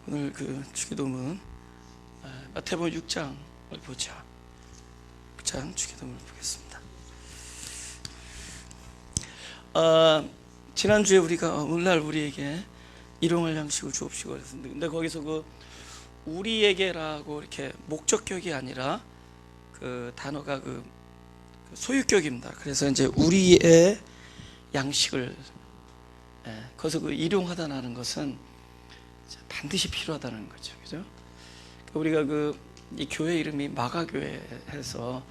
오늘 그 주기도문 마태복음 6장을 보죠. 6장 주기도문을 보겠습니다. 지난주에 우리가 오늘날 우리에게 일용할 양식을 주옵시고 그랬습니다. 근데 거기서 그 우리에게라고 이렇게 목적격이 아니라 그 단어가 그 소유격입니다. 그래서 이제 우리의 양식을 거기서 그 일용하다라는 것은 반드시 필요하다는 거죠. 그죠? 우리가 이 교회 이름이 마가교회해서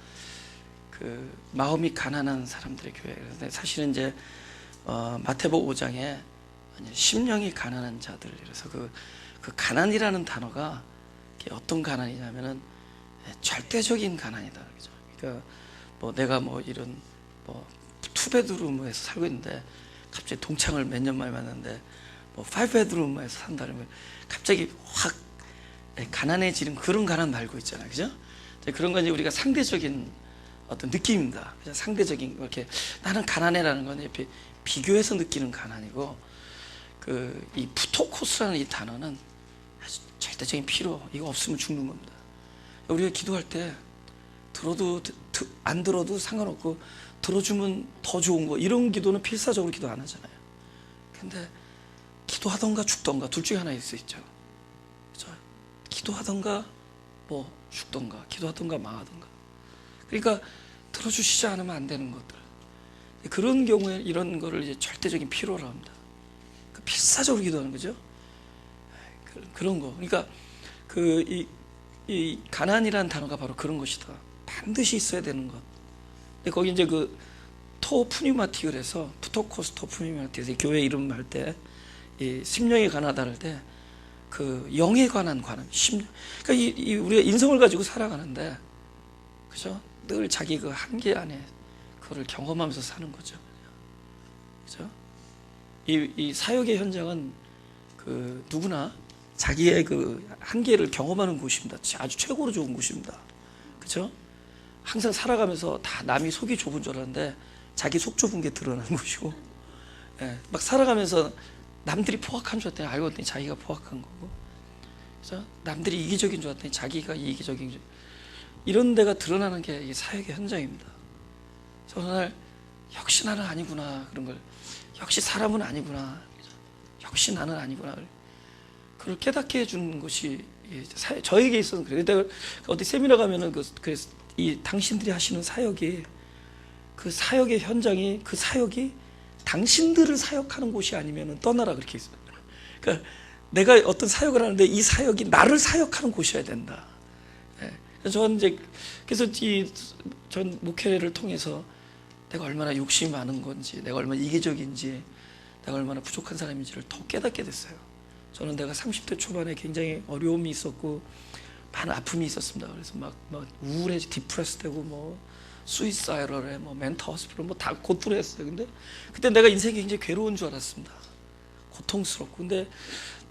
그 마음이 가난한 사람들의 교회. 그런데 사실은 이제 마태복음 5장에 심령이 가난한 자들. 그래서 그 가난이라는 단어가 어떤 가난이냐면은 절대적인 가난이다. 그죠? 그러니까 뭐 내가 뭐 이런 뭐 투베드룸에서 살고 있는데 갑자기 동창을 몇 년 만에 만났는데 뭐 5베드룸에서 산다면 갑자기 확 가난해지는 그런 가난 말고 있잖아요. 그죠? 그런 건 이제 우리가 상대적인 어떤 느낌입니다. 그죠? 상대적인 이렇게 나는 가난해라는 건 이렇게 비교해서 느끼는 가난이고 이 푸토코스라는 이 단어는 아주 절대적인 필요. 이거 없으면 죽는 겁니다. 우리가 기도할 때 들어도 안 들어도 상관없고 들어주면 더 좋은 거 이런 기도는 필사적으로 기도 안 하잖아요. 근데 기도하던가 죽던가 둘 중에 하나일 수 있죠. 그렇죠? 기도하던가 뭐 죽던가 기도하던가 망하던가. 그러니까 들어주시지 않으면 안 되는 것들. 그런 경우에 이런 거를 이제 절대적인 필요로 합니다. 필사적으로 기도하는 거죠. 그런 거. 그러니까 이 가난이라는 단어가 바로 그런 것이다. 반드시 있어야 되는 것. 근데 거기 이제 토푸니마티 그래서 푸토코스 토푸니마티에서 교회 이름 할 때 이 심령이 가난하다 할 때 그 영에 관한 그러니까 우리가 인성을 가지고 살아가는데 그죠? 늘 자기 그 한계 안에 그거를 경험하면서 사는 거죠. 그죠? 이 사역의 현장은 누구나 자기의 그 한계를 경험하는 곳입니다. 아주 최고로 좋은 곳입니다. 그죠? 항상 살아가면서 다 남이 속이 좁은 줄 알았는데 자기 속 좁은 게 드러나는 곳이고, 막 살아가면서 남들이 포악한 줄 알았더니 알고 봤더니 자기가 포악한 거고, 그죠? 남들이 이기적인 줄 알았더니 자기가 이기적인 이런 데가 드러나는 게 이 사역의 현장입니다. 그래서 오늘 역시 나는 아니구나 그런 걸, 역시 사람은 아니구나, 역시 나는 아니구나 그걸 깨닫게 해주는 것이 저에게 있어서 그래요. 내가 어디 세미나 가면은 그래서 이 당신들이 하시는 사역이 그 사역의 현장이 그 사역이 당신들을 사역하는 곳이 아니면 떠나라 그렇게 있어요. 그러니까 내가 어떤 사역을 하는데 이 사역이 나를 사역하는 곳이어야 된다. 저는 이제 그래서 전 목회를 통해서 내가 얼마나 욕심이 많은 건지, 내가 얼마나 이기적인지, 내가 얼마나 부족한 사람인지를 더 깨닫게 됐어요. 저는 내가 30대 초반에 굉장히 어려움이 있었고 많은 아픔이 있었습니다. 그래서 막 우울해지, 디프레스되고 뭐 수이사이럴에 뭐 멘탈 호스피털 뭐 다 고통했어요. 근데 그때 내가 인생이 굉장히 괴로운 줄 알았습니다. 고통스럽고. 근데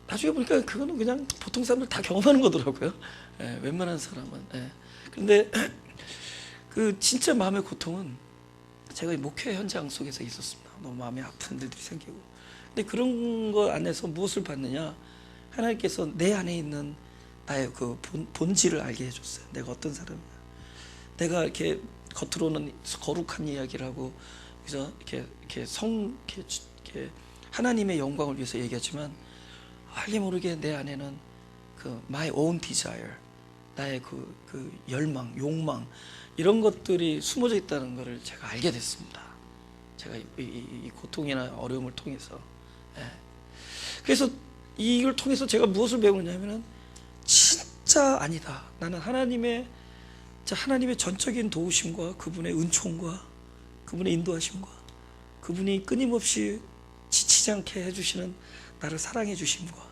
나중에 보니까 그거는 그냥 보통 사람들 다 경험하는 거더라고요. 웬만한 사람은. 근데 그 진짜 마음의 고통은 제가 이 목회 현장 속에서 있었습니다. 너무 마음이 아픈 일들이 생기고. 근데 그런 거 안에서 무엇을 받느냐? 하나님께서 내 안에 있는 나의 그 본질을 알게 해줬어요. 내가 어떤 사람이야. 내가 이렇게 겉으로는 거룩한 이야기를 하고, 그래서 이렇게 하나님의 영광을 위해서 얘기하지만 알게 모르게 내 안에는 my own desire, 나의 그 열망, 욕망 이런 것들이 숨어져 있다는 것을 제가 알게 됐습니다. 제가 이 고통이나 어려움을 통해서. 그래서 이걸 통해서 제가 무엇을 배우느냐면은 진짜 아니다. 나는 하나님의 전적인 도우심과 그분의 은총과 그분의 인도하심과 그분이 끊임없이 지치지 않게 해주시는 나를 사랑해 주심과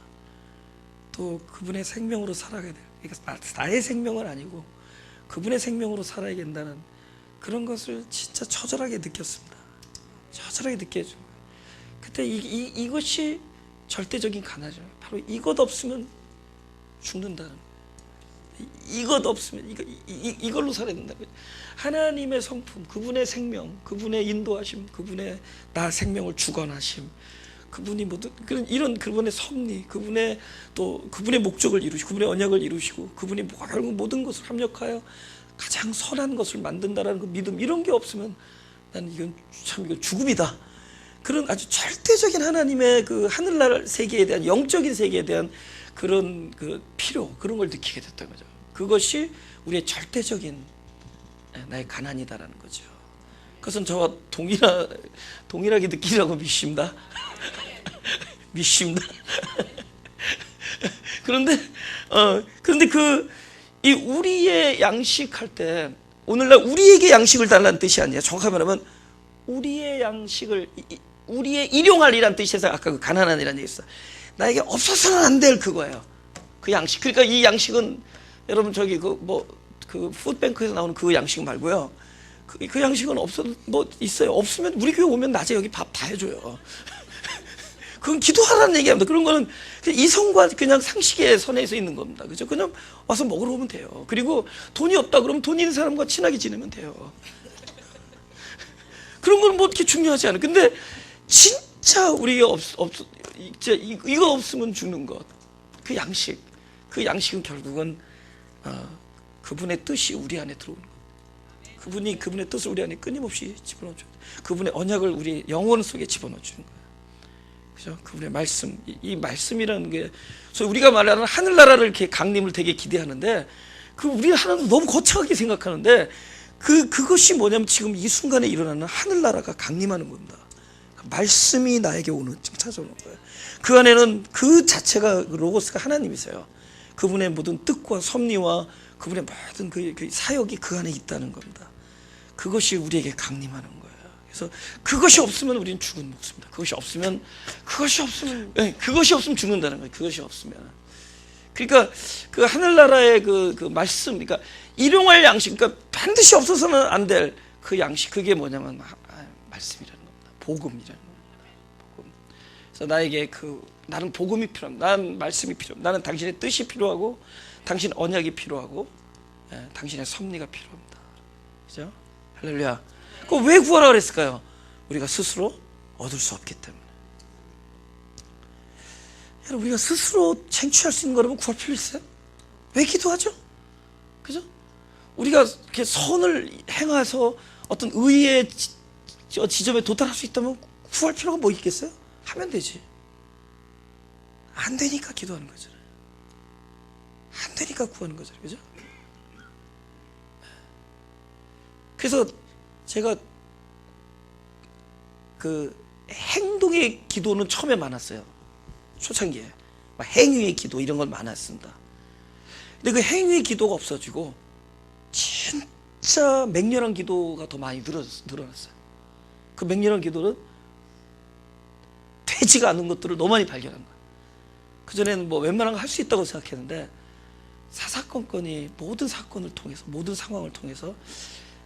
또 그분의 생명으로 살아가야 돼. 그러니까 나의 생명은 아니고 그분의 생명으로 살아야 된다는 그런 것을 진짜 처절하게 느꼈습니다. 처절하게 느껴져. 그때 이것이 절대적인 가난이죠. 바로 이것 없으면 죽는다는 거예요. 이것 없으면 이걸로 살아야 된다. 하나님의 성품, 그분의 생명, 그분의 인도하심, 그분의 나 생명을 주관하심, 그분이 모든 이런 그분의 섭리, 그분의 또 그분의 목적을 이루시고 그분의 언약을 이루시고 그분이 결국 모든 것을 합력하여 가장 선한 것을 만든다라는 그 믿음, 이런 게 없으면 나는 이건 죽음이다. 그런 아주 절대적인 하나님의 그 하늘날 세계에 대한, 영적인 세계에 대한 그런 그 필요, 그런 걸 느끼게 됐던 거죠. 그것이 우리의 절대적인 나의 가난이다라는 거죠. 그것은 저와 동일하게 느끼라고 믿습니다. 믿습니다. 그런데 이 우리의 양식할 때, 오늘날 우리에게 양식을 달라는 뜻이 아니에요. 정확하게 말하면 우리의 양식을, 우리의 일용할이라는 뜻에서 아까 그 가난한이라는 얘기 있어. 나에게 없어서는 안 될 그거예요. 그 양식. 그러니까 이 양식은 여러분 저기 그 푸드뱅크에서 나오는 그 양식 말고요. 그 양식은 없어도 뭐 있어요. 없으면 우리 교회 오면 낮에 여기 밥 다 해줘요. 그건 기도하라는 얘기합니다. 그런 거는 이성과 그냥 상식의 선에서 있는 겁니다. 그죠? 그냥 와서 먹으러 오면 돼요. 그리고 돈이 없다 그러면 돈 있는 사람과 친하게 지내면 돼요. 그런 건 뭐 이렇게 중요하지 않아요. 근데 진짜 우리가 이거 없으면 죽는 것. 그 양식은 결국은 그분의 뜻이 우리 안에 들어오는 것. 그분의 뜻을 우리 안에 끊임없이 집어넣어 줘요. 그분의 언약을 우리 영혼 속에 집어넣어 주는 거예요. 그죠? 그분의 말씀, 이 말씀이라는 게, 그래서 우리가 말하는 하늘나라를 이렇게 강림을 되게 기대하는데, 우리가 하나님 너무 거창하게 생각하는데, 그것이 뭐냐면 지금 이 순간에 일어나는 하늘나라가 강림하는 겁니다. 말씀이 나에게 오는, 지금 찾아오는 거예요. 그 안에는 그 자체가, 로고스가 하나님이세요. 그분의 모든 뜻과 섭리와 그분의 모든 그 사역이 그 안에 있다는 겁니다. 그것이 우리에게 강림하는 거예요. 그래서 그것이 없으면 우리는 죽은 목숨입니다. 그것이 없으면 죽는다는 거예요. 그것이 없으면. 그러니까 그 하늘나라의 그 말씀, 그러니까 일용할 양식, 그러니까 반드시 없어서는 안 될 그 양식, 그게 뭐냐면 말씀이라는 겁니다. 복음이라는 겁니다. 복음. 그래서 나에게 나는 복음이 필요합니다. 나는 말씀이 필요합니다. 나는 당신의 뜻이 필요하고, 당신 언약이 필요하고, 당신의 섭리가 필요합니다. 그죠? 할렐루야. 그럼 왜 구하라 그랬을까요? 우리가 스스로 얻을 수 없기 때문에. 여러분, 우리가 스스로 쟁취할 수 있는 거라면 구할 필요 있어요? 왜 기도하죠? 그죠? 우리가 이렇게 선을 행해서 어떤 의의 지점에 도달할 수 있다면 구할 필요가 뭐 있겠어요? 하면 되지. 안 되니까 기도하는 거잖아요. 안 되니까 구하는 거잖아요. 그죠? 그래서 제가 그 행동의 기도는 처음에 많았어요. 초창기에. 행위의 기도 이런 건 많았습니다. 근데 그 행위의 기도가 없어지고 진짜 맹렬한 기도가 더 많이 늘어났어요. 그 맹렬한 기도는 되지가 않는 것들을 너무 많이 발견한 거예요. 그전에는 뭐 웬만한 거 할 수 있다고 생각했는데 사사건건이 모든 사건을 통해서, 모든 상황을 통해서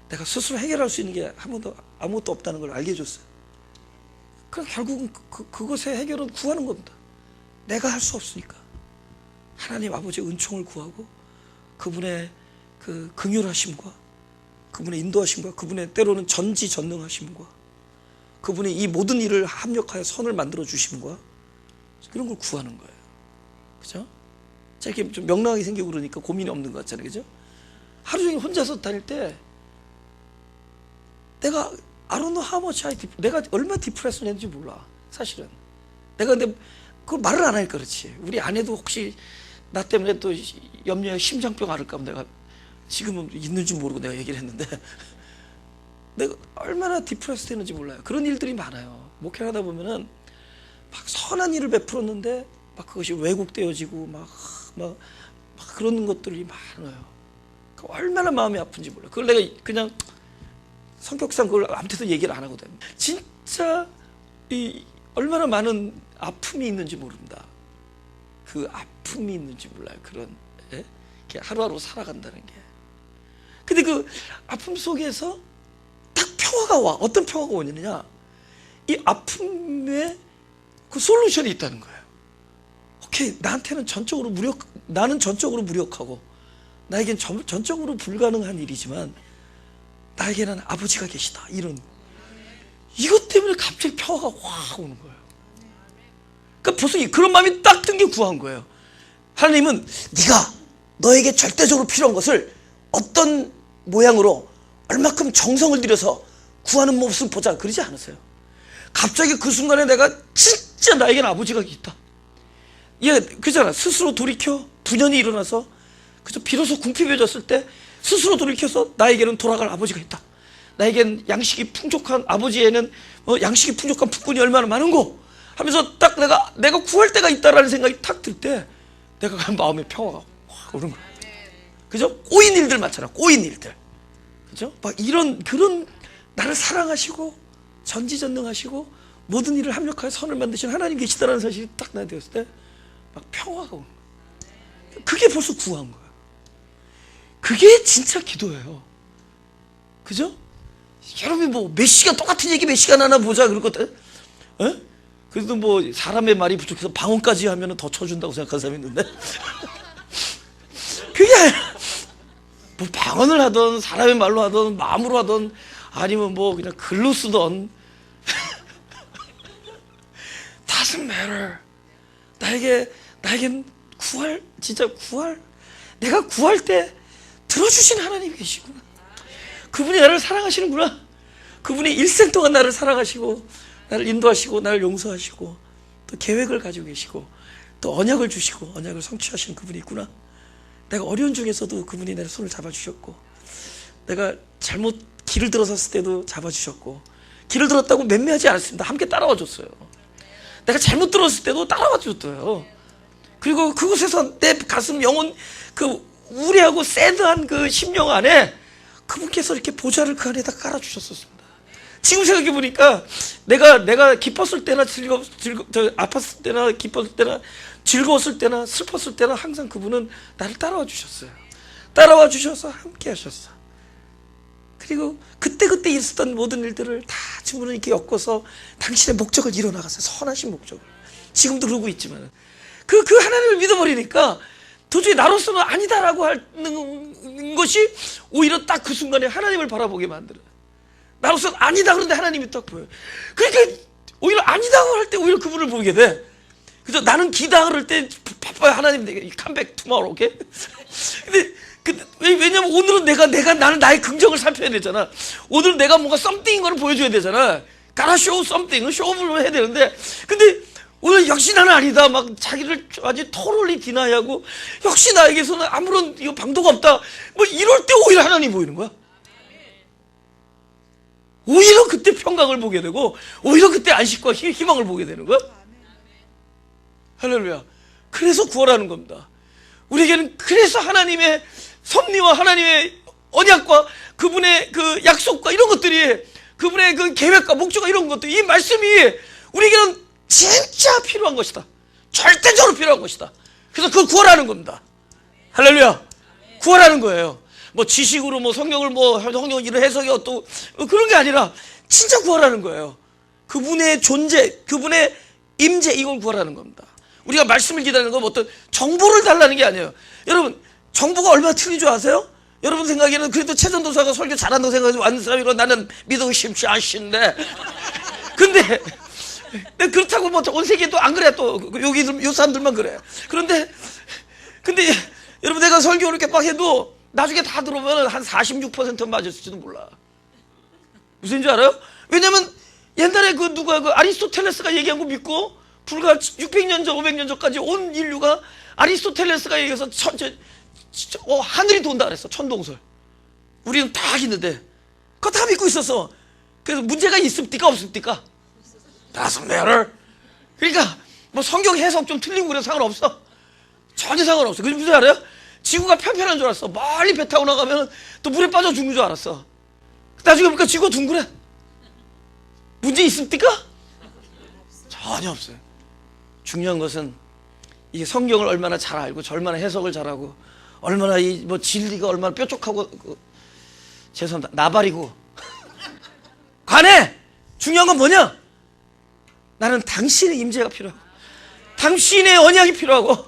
내가 스스로 해결할 수 있는 게 아무것도 없다는 걸 알게 해줬어요. 그럼 결국은 그것의 해결은 구하는 겁니다. 내가 할 수 없으니까 하나님 아버지의 은총을 구하고 그분의 그 긍휼하심과 그분의 인도하심과 그분의 때로는 전지전능하심과 그분이 이 모든 일을 합력하여 선을 만들어 주심과 그런 걸 구하는 거예요. 그죠? 이렇게 좀 명랑하게 생기고 그러니까 고민이 없는 것 같잖아요. 그죠? 하루 종일 혼자서 다닐 때 내가 I don't know how much 내가 얼마나 디프레션 했는지 몰라. 사실은 내가 근데 그걸 말을 안 하니까 그렇지. 우리 아내도 혹시 나 때문에 또 염려에 심장병 앓을까 봐 내가 지금은 있는지 모르고 내가 얘기를 했는데 내가 얼마나 디프레스 되는지 몰라요. 그런 일들이 많아요. 목회를 하다 보면은 막 선한 일을 베풀었는데 막 그것이 왜곡되어지고 막 그런 것들이 많아요. 얼마나 마음이 아픈지 몰라요. 그걸 내가 그냥 성격상 그걸 아무한테도 얘기를 안 하거든. 진짜 얼마나 많은 아픔이 있는지 모릅니다. 그 아픔이 있는지 몰라요. 그런 이렇게 하루하루 살아간다는 게. 근데 그 아픔 속에서 딱 평화가 와. 어떤 평화가 오느냐? 이 아픔에 그 솔루션이 있다는 거예요. 오케이, 나는 전적으로 무력하고 나에겐 전적으로 불가능한 일이지만 나에게는 아버지가 계시다. 이것 때문에 갑자기 평화가 확 오는 거예요. 그러니까 벌써 그런 마음이 딱 든 게 구한 거예요. 하나님은 네가 너에게 절대적으로 필요한 것을 어떤 모양으로 얼마큼 정성을 들여서 구하는 모습을 보자 그러지 않으세요. 갑자기 그 순간에 내가 진짜 나에게는 아버지가 있다. 얘 그잖아. 스스로 돌이켜 분연이 일어나서 그저 비로소 궁핍해졌을 때 스스로 돌이켜서 나에게는 돌아갈 아버지가 있다. 나에겐 양식이 풍족한 아버지에는 양식이 풍족한 품꾼이 얼마나 많은고 하면서 딱 내가 구할 때가 있다라는 생각이 탁 들 때 내가 마음의 평화가 확 오는 거야. 그죠? 꼬인 일들 많잖아. 꼬인 일들. 그죠? 막 이런 그런 나를 사랑하시고 전지전능하시고 모든 일을 합력하여 선을 만드신 하나님 계시다라는 사실이 딱 나한테 왔을 때 막 평화가 오는 거야. 그게 벌써 구한 거야. 그게 진짜 기도예요. 그죠? 여러분이 뭐 몇 시간 똑같은 얘기 몇 시간 하나 보자 그럴 것 같아. 에? 그래도 뭐 사람의 말이 부족해서 방언까지 하면 더 쳐준다고 생각하는 사람이 있는데 그게 아니라 뭐 방언을 하던 사람의 말로 하던 마음으로 하던 아니면 뭐 그냥 글로 쓰던 doesn't matter. 나에겐 진짜 내가 구할 때 들어주신 하나님이 계시구나. 그분이 나를 사랑하시는구나. 그분이 일생 동안 나를 사랑하시고 나를 인도하시고 나를 용서하시고 또 계획을 가지고 계시고 또 언약을 주시고 언약을 성취하시는 그분이 있구나. 내가 어려운 중에서도 그분이 내 손을 잡아주셨고 내가 잘못 길을 들어섰을 때도 잡아주셨고 길을 들었다고 맴매하지 않았습니다. 함께 따라와 줬어요. 내가 잘못 들었을 때도 따라와 줬어요. 그리고 그곳에서 내 가슴 영혼 그 우울해하고 새드한 그 심령 안에 그분께서 이렇게 보좌를 그 안에다 깔아주셨었습니다. 지금 생각해보니까 내가 기뻤을 때나 아팠을 때나 기뻤을 때나 즐거웠을 때나 슬펐을 때나 항상 그분은 나를 따라와 주셨어요. 따라와 주셔서 함께 하셨어. 그리고 그때그때 있었던 모든 일들을 다 주문을 이렇게 엮어서 당신의 목적을 이뤄나가서 선하신 목적을 지금도 그러고 있지만 그 하나님을 믿어버리니까 도저히 나로서는 아니다라고 하는 것이 오히려 딱 그 순간에 하나님을 바라보게 만들어요. 나로서는 아니다 그런데 하나님이 딱 보여요. 그러니까 오히려 아니다고 할 때 오히려 그분을 보게 돼. 그래서 나는 기다 그럴 때 바빠요. 하나님 내가 컴백 투모로우 오케이? 근데 왜냐면 오늘은 나는 나의 긍정을 살펴야 되잖아. 오늘은 내가 뭔가 something인 거를 보여줘야 되잖아. gotta show something, 쇼업을 해야 되는데 근데 오늘 역시 나는 아니다. 막 자기를 아주 토럴리 디나이하고 역시 나에게서는 아무런 방도가 없다. 뭐 이럴 때 오히려 하나님 보이는 거야. 오히려 그때 평강을 보게 되고 오히려 그때 안식과 희망을 보게 되는 거야. 할렐루야. 그래서 구원하는 겁니다. 우리에게는 그래서 하나님의 섭리와 하나님의 언약과 그분의 그 약속과 이런 것들이 그분의 그 계획과 목적과 이런 것들 이 말씀이 우리에게는 진짜 필요한 것이다. 절대적으로 필요한 것이다. 그래서 그걸 구원하는 겁니다. 할렐루야. 구원하는 거예요. 뭐 지식으로 뭐 성경을 이런 해석이 또 그런 게 아니라 진짜 구원하는 거예요. 그분의 존재, 그분의 임재 이걸 구원하는 겁니다. 우리가 말씀을 기다리는 건 어떤 정보를 달라는 게 아니에요. 여러분 정보가 얼마나 틀린 줄 아세요? 여러분 생각에는 그래도 최전도사가 설교 잘한다고 생각해서 왔는 사람이고 나는 믿음이 쉽지 않신데 근데 그렇다고 뭐 온 세계도 안 그래. 또 여기 요 사람들만 그래. 근데 여러분 내가 설교 이렇게 막 해도 나중에 다 들어보면 한 46% 맞을지도 몰라. 무슨 줄 알아요? 왜냐면 옛날에 그 아리스토텔레스가 얘기한 거 믿고 불과 600년 전 500년 전까지 온 인류가 아리스토텔레스가 얘기해서 하늘이 돈다 그랬어. 천동설. 우리는 다 있는데 그거 다 믿고 있었어. 그래서 문제가 있습니까 없습니까? Doesn't matter. 그러니까 뭐 성경 해석 좀 틀리고 그래서 상관없어. 전혀 상관없어. 그게 무슨 알아요? 지구가 편편한 줄 알았어. 멀리 배 타고 나가면 또 물에 빠져 죽는 줄 알았어. 나중에 보니까 지구가 둥그래. 문제 있습니까? 전혀 없어요. 중요한 것은 이 성경을 얼마나 잘 알고 얼마나 해석을 잘하고 얼마나 이 뭐 진리가 얼마나 뾰족하고 죄송합니다. 나발이고 관해. 중요한 건 뭐냐? 나는 당신의 임재가 필요하고 당신의 언약이 필요하고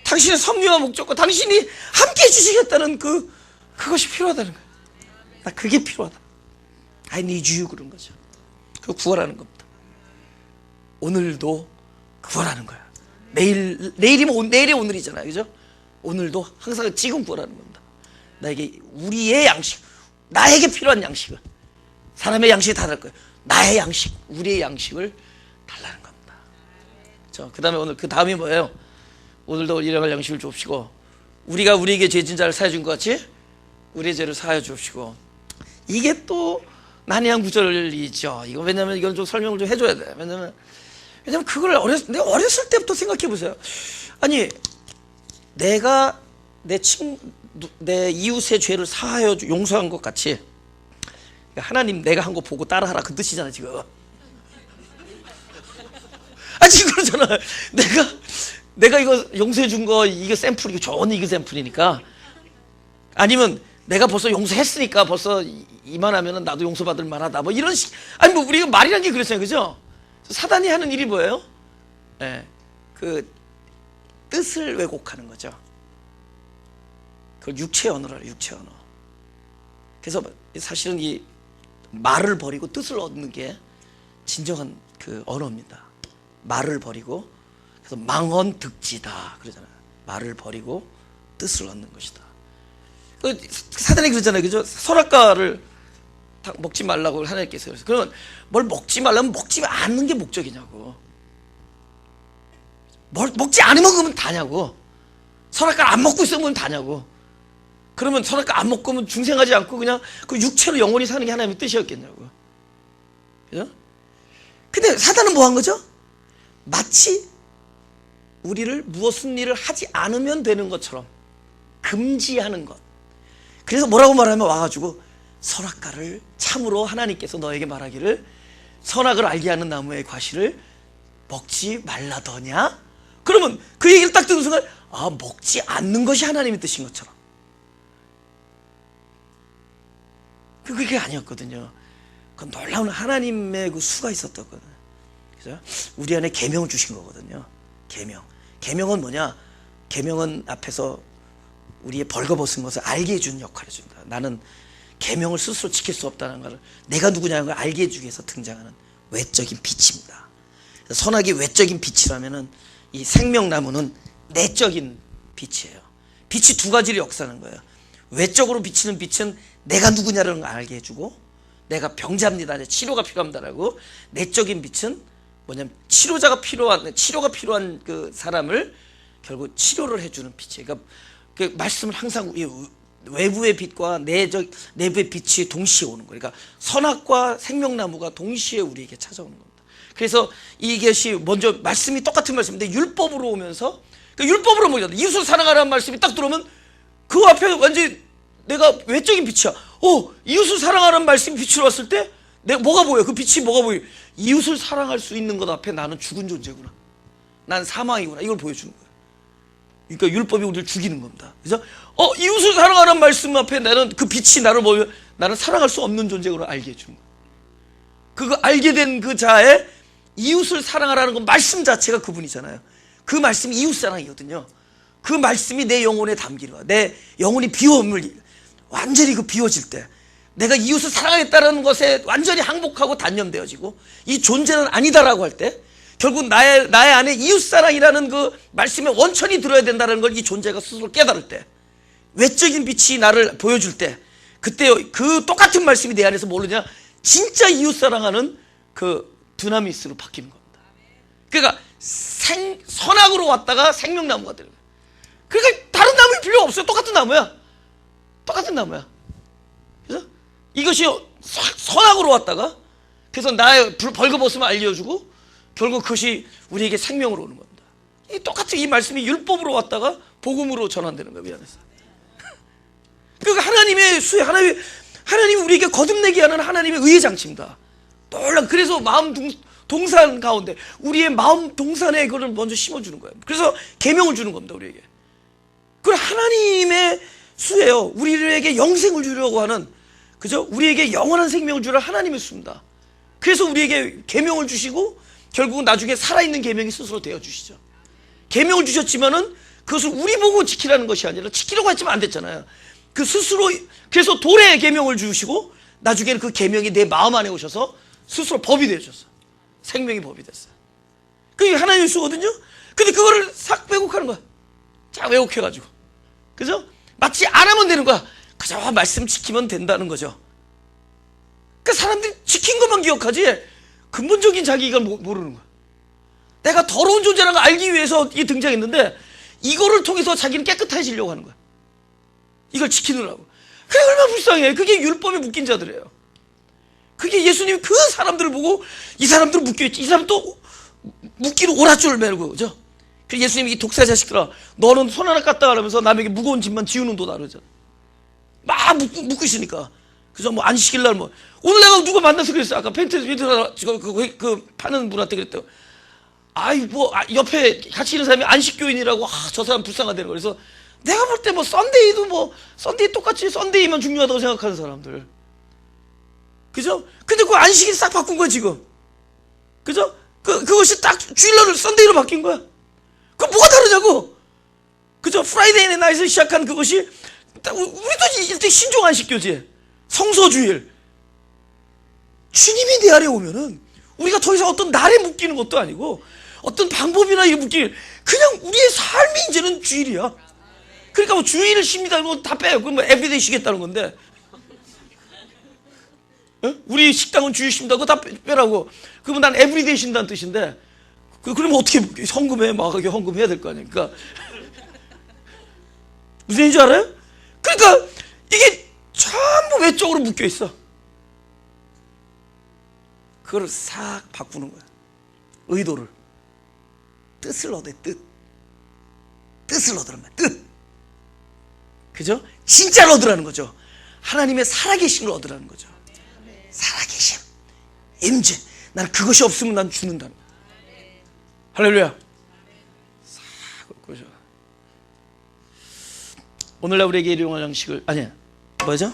당신의 섭리와 목적과 당신이 함께 해주시겠다는 그것이 필요하다는 거예요. 나 그게 필요하다. I need you 그런 거죠. 그거 구원하는 겁니다. 오늘도 구원하는 거야. 내일이면 내일이 오늘이잖아요, 그죠? 오늘도 항상 지금 구원하는 겁니다. 나에게 우리의 양식, 나에게 필요한 양식을, 사람의 양식이 다 다를 거예요. 나의 양식, 우리의 양식을 달라는 겁니다. 그 다음에 오늘 그 다음이 뭐예요? 오늘도 일용할 양식을 주옵시고, 우리가 우리에게 죄진 자를 사해 준 것 같이 우리의 죄를 사하여 주옵시고. 이게 또 난해한 구절이죠. 이거 왜냐면 이건 좀 설명을 좀 해줘야 돼. 왜냐면 그걸 내가 어렸을 때부터 생각해 보세요. 아니, 내가 내 이웃의 죄를 사하여 용서한 것 같이, 하나님 내가 한 거 보고 따라하라, 그 뜻이잖아 지금. 지금 그러잖아. 내가 이거 용서해 준 거, 이거 샘플이고 좋은 이거 샘플이니까, 아니면 내가 벌써 용서했으니까 벌써 이만하면은 나도 용서받을 만하다, 뭐 이런 식. 아니 뭐 우리가 말이란 게 그랬어요, 그죠? 사단이 하는 일이 뭐예요? 그 뜻을 왜곡하는 거죠. 그걸 육체 언어라, 육체 언어. 그래서 사실은 이 말을 버리고 뜻을 얻는 게 진정한 그 언어입니다. 말을 버리고, 그래서 망언득지다 그러잖아요. 말을 버리고 뜻을 얻는 것이다. 사단이 그러잖아요, 그죠? 선악과를 먹지 말라고 하나님께서 그래서, 그러면 뭘 먹지 말라면 먹지 않는 게 목적이냐고. 뭘 먹지 않으면 그러면 다냐고. 선악과를 안 먹고 있으면 다냐고. 그러면 선악과 안 먹고 중생하지 않고 그냥 그 육체로 영원히 사는 게 하나님의 뜻이었겠냐고. 그죠? 근데 사단은 뭐 한 거죠? 마치 우리를 무슨 일을 하지 않으면 되는 것처럼 금지하는 것. 그래서 뭐라고 말하면 와가지고, 선악과를 참으로 하나님께서 너에게 말하기를 선악을 알게 하는 나무의 과실을 먹지 말라더냐? 그러면 그 얘기를 딱 듣는 순간, 먹지 않는 것이 하나님의 뜻인 것처럼. 그게 아니었거든요. 그 놀라운 하나님의 그 수가 있었거든요. 그죠? 우리 안에 계명을 주신 거거든요. 계명은 뭐냐? 계명은 앞에서 우리의 벌거벗은 것을 알게 해주는 역할을 해준다. 나는 계명을 스스로 지킬 수 없다는 것을, 내가 누구냐는 걸 알게 해주기 위해서 등장하는 외적인 빛입니다. 선악이 외적인 빛이라면은 이 생명나무는 내적인 빛이에요. 빛이 두 가지를 역사하는 거예요. 외적으로 비치는 빛은 내가 누구냐를 알게 해주고, 내가 병자입니다, 치료가 필요합니다라고. 내적인 빛은 뭐냐면 치료가 필요한 그 사람을 결국 치료를 해주는 빛이에요. 그러니까 그 말씀을 항상 외부의 빛과 내부의 빛이 동시에 오는 거예요. 그러니까 선악과 생명나무가 동시에 우리에게 찾아오는 겁니다. 그래서 이것이 먼저 말씀이 똑같은 말씀인데 율법으로 오면서, 그러니까 율법으로 뭐냐, 이웃을 사랑하라는 말씀이 딱 들어오면 그 앞에 완전히 내가 외적인 빛이야. 이웃을 사랑하라는 말씀이 빛으로 왔을 때 내가 뭐가 보여? 그 빛이 뭐가 보여? 이웃을 사랑할 수 있는 것 앞에 나는 죽은 존재구나, 난 사망이구나, 이걸 보여주는 거야. 그러니까 율법이 우리를 죽이는 겁니다. 그래서 이웃을 사랑하라는 말씀 앞에 나는 그 빛이 나를 보여, 나는 사랑할 수 없는 존재구나 알게 해주는 거야. 그거 알게 된 그 자의 이웃을 사랑하라는 건 말씀 자체가 그분이잖아요. 그 말씀이 이웃사랑이거든요. 그 말씀이 내 영혼에 담기는 거야. 내 영혼이 완전히 비워질 때, 내가 이웃을 사랑하겠다는 것에 완전히 항복하고 단념되어지고 이 존재는 아니다라고 할 때, 결국 나의 안에 이웃사랑이라는 그 말씀의 원천이 들어야 된다는 걸 이 존재가 스스로 깨달을 때, 외적인 빛이 나를 보여줄 때, 그때 그 똑같은 말씀이 내 안에서 모르냐, 진짜 이웃사랑하는 그 두나미스로 바뀌는 겁니다. 그러니까 선악으로 왔다가 생명나무가 되는 거예요. 그러니까 다른 나무 필요 없어요. 똑같은 나무야. 그래서 이것이 선악으로 왔다가, 그래서 나의 벌거벗음을 알려주고 결국 그것이 우리에게 생명으로 오는 겁니다. 똑같이 이 말씀이 율법으로 왔다가 복음으로 전환되는 거예요. 미안해서. 그러니까 하나님의 수혜, 하나님이 우리에게 거듭내게 하는 하나님의 의의 장치입니다. 놀란. 그래서 마음 동산 가운데 우리의 마음 동산에 그걸 먼저 심어주는 거예요. 그래서 계명을 주는 겁니다, 우리에게. 그 하나님의 수예요. 우리에게 영생을 주려고 하는, 그죠? 우리에게 영원한 생명을 주려 하나님의 수입니다. 그래서 우리에게 계명을 주시고 결국은 나중에 살아있는 계명이 스스로 되어 주시죠. 계명을 주셨지만은 그것을 우리 보고 지키라는 것이 아니라, 지키려고 했지만 안 됐잖아요. 그 스스로, 그래서 돌의 계명을 주시고 나중에는 그 계명이 내 마음 안에 오셔서 스스로 법이 되어졌어. 생명이 법이 됐어요. 그게 하나님의 수거든요. 근데 그거를 싹 왜곡하는 거야. 자, 왜곡해가지고. 그죠? 마치 안 하면 되는 거야. 그저 말씀 지키면 된다는 거죠. 그러니까 사람들이 지킨 것만 기억하지 근본적인 자기가 모르는 거야. 내가 더러운 존재라는 걸 알기 위해서 이게 등장했는데 이거를 통해서 자기는 깨끗해지려고 하는 거야. 이걸 지키느라고. 그게 얼마나 불쌍해. 그게 율법에 묶인 자들이에요. 그게 예수님이 그 사람들을 보고 이 사람들은 묶여있지. 이 사람 또 묶기로 오랏줄을 매고, 그죠? 그래서 예수님이 이 독사 자식들아, 너는 손 하나 깠다 하면서 남에게 무거운 짐만 지우는 도다 그러잖아. 막 묶고 있으니까. 그죠? 뭐 안식일 날 뭐. 오늘 내가 누가 만나서 그랬어. 아까 펜트 파는 분한테 그랬대요. 아이, 옆에 같이 있는 사람이 안식교인이라고, 저 사람 불쌍하대요. 그래서 내가 볼 때 썬데이 똑같이 썬데이만 중요하다고 생각하는 사람들. 그죠? 근데 그 안식일 싹 바꾼 거야, 지금. 그죠? 그것이 딱 주일날을 썬데이로 바뀐 거야. 그 뭐가 다르냐고. 그죠? 프라이데이 나잇에서 시작한 그것이, 우리도 일대 신종 안식교지. 성서주일. 주님이 내 안에 오면은, 우리가 더 이상 어떤 날에 묶이는 것도 아니고, 어떤 방법이나 이렇게 묶이는, 그냥 우리의 삶이 이제는 주일이야. 그러니까 뭐 주일을 쉽니다. 뭐 다 빼요. 그럼 뭐 에브리데이 쉬겠다는 건데. 어? 우리 식당은 주일 쉰다. 그거 다 빼라고. 그러면 난 에브리데이 쉰다는 뜻인데, 그러면 어떻게 헌금해? 막 헌금해야 될 거 아닙니까? 무슨 얘기인지 알아요? 그러니까 이게 전부 외적으로 묶여 있어. 그걸 싹 바꾸는 거야. 의도를. 뜻을 얻어, 뜻을 얻으란 말이야. 뜻. 그죠? 진짜를 얻으라는 거죠. 하나님의 살아계신 걸 얻으라는 거죠. 살아계심, 임재. 난 그것이 없으면 난 죽는다. 할렐루야. 그죠? 오늘날 우리에게 일용할 양식을, 아니야, 뭐죠?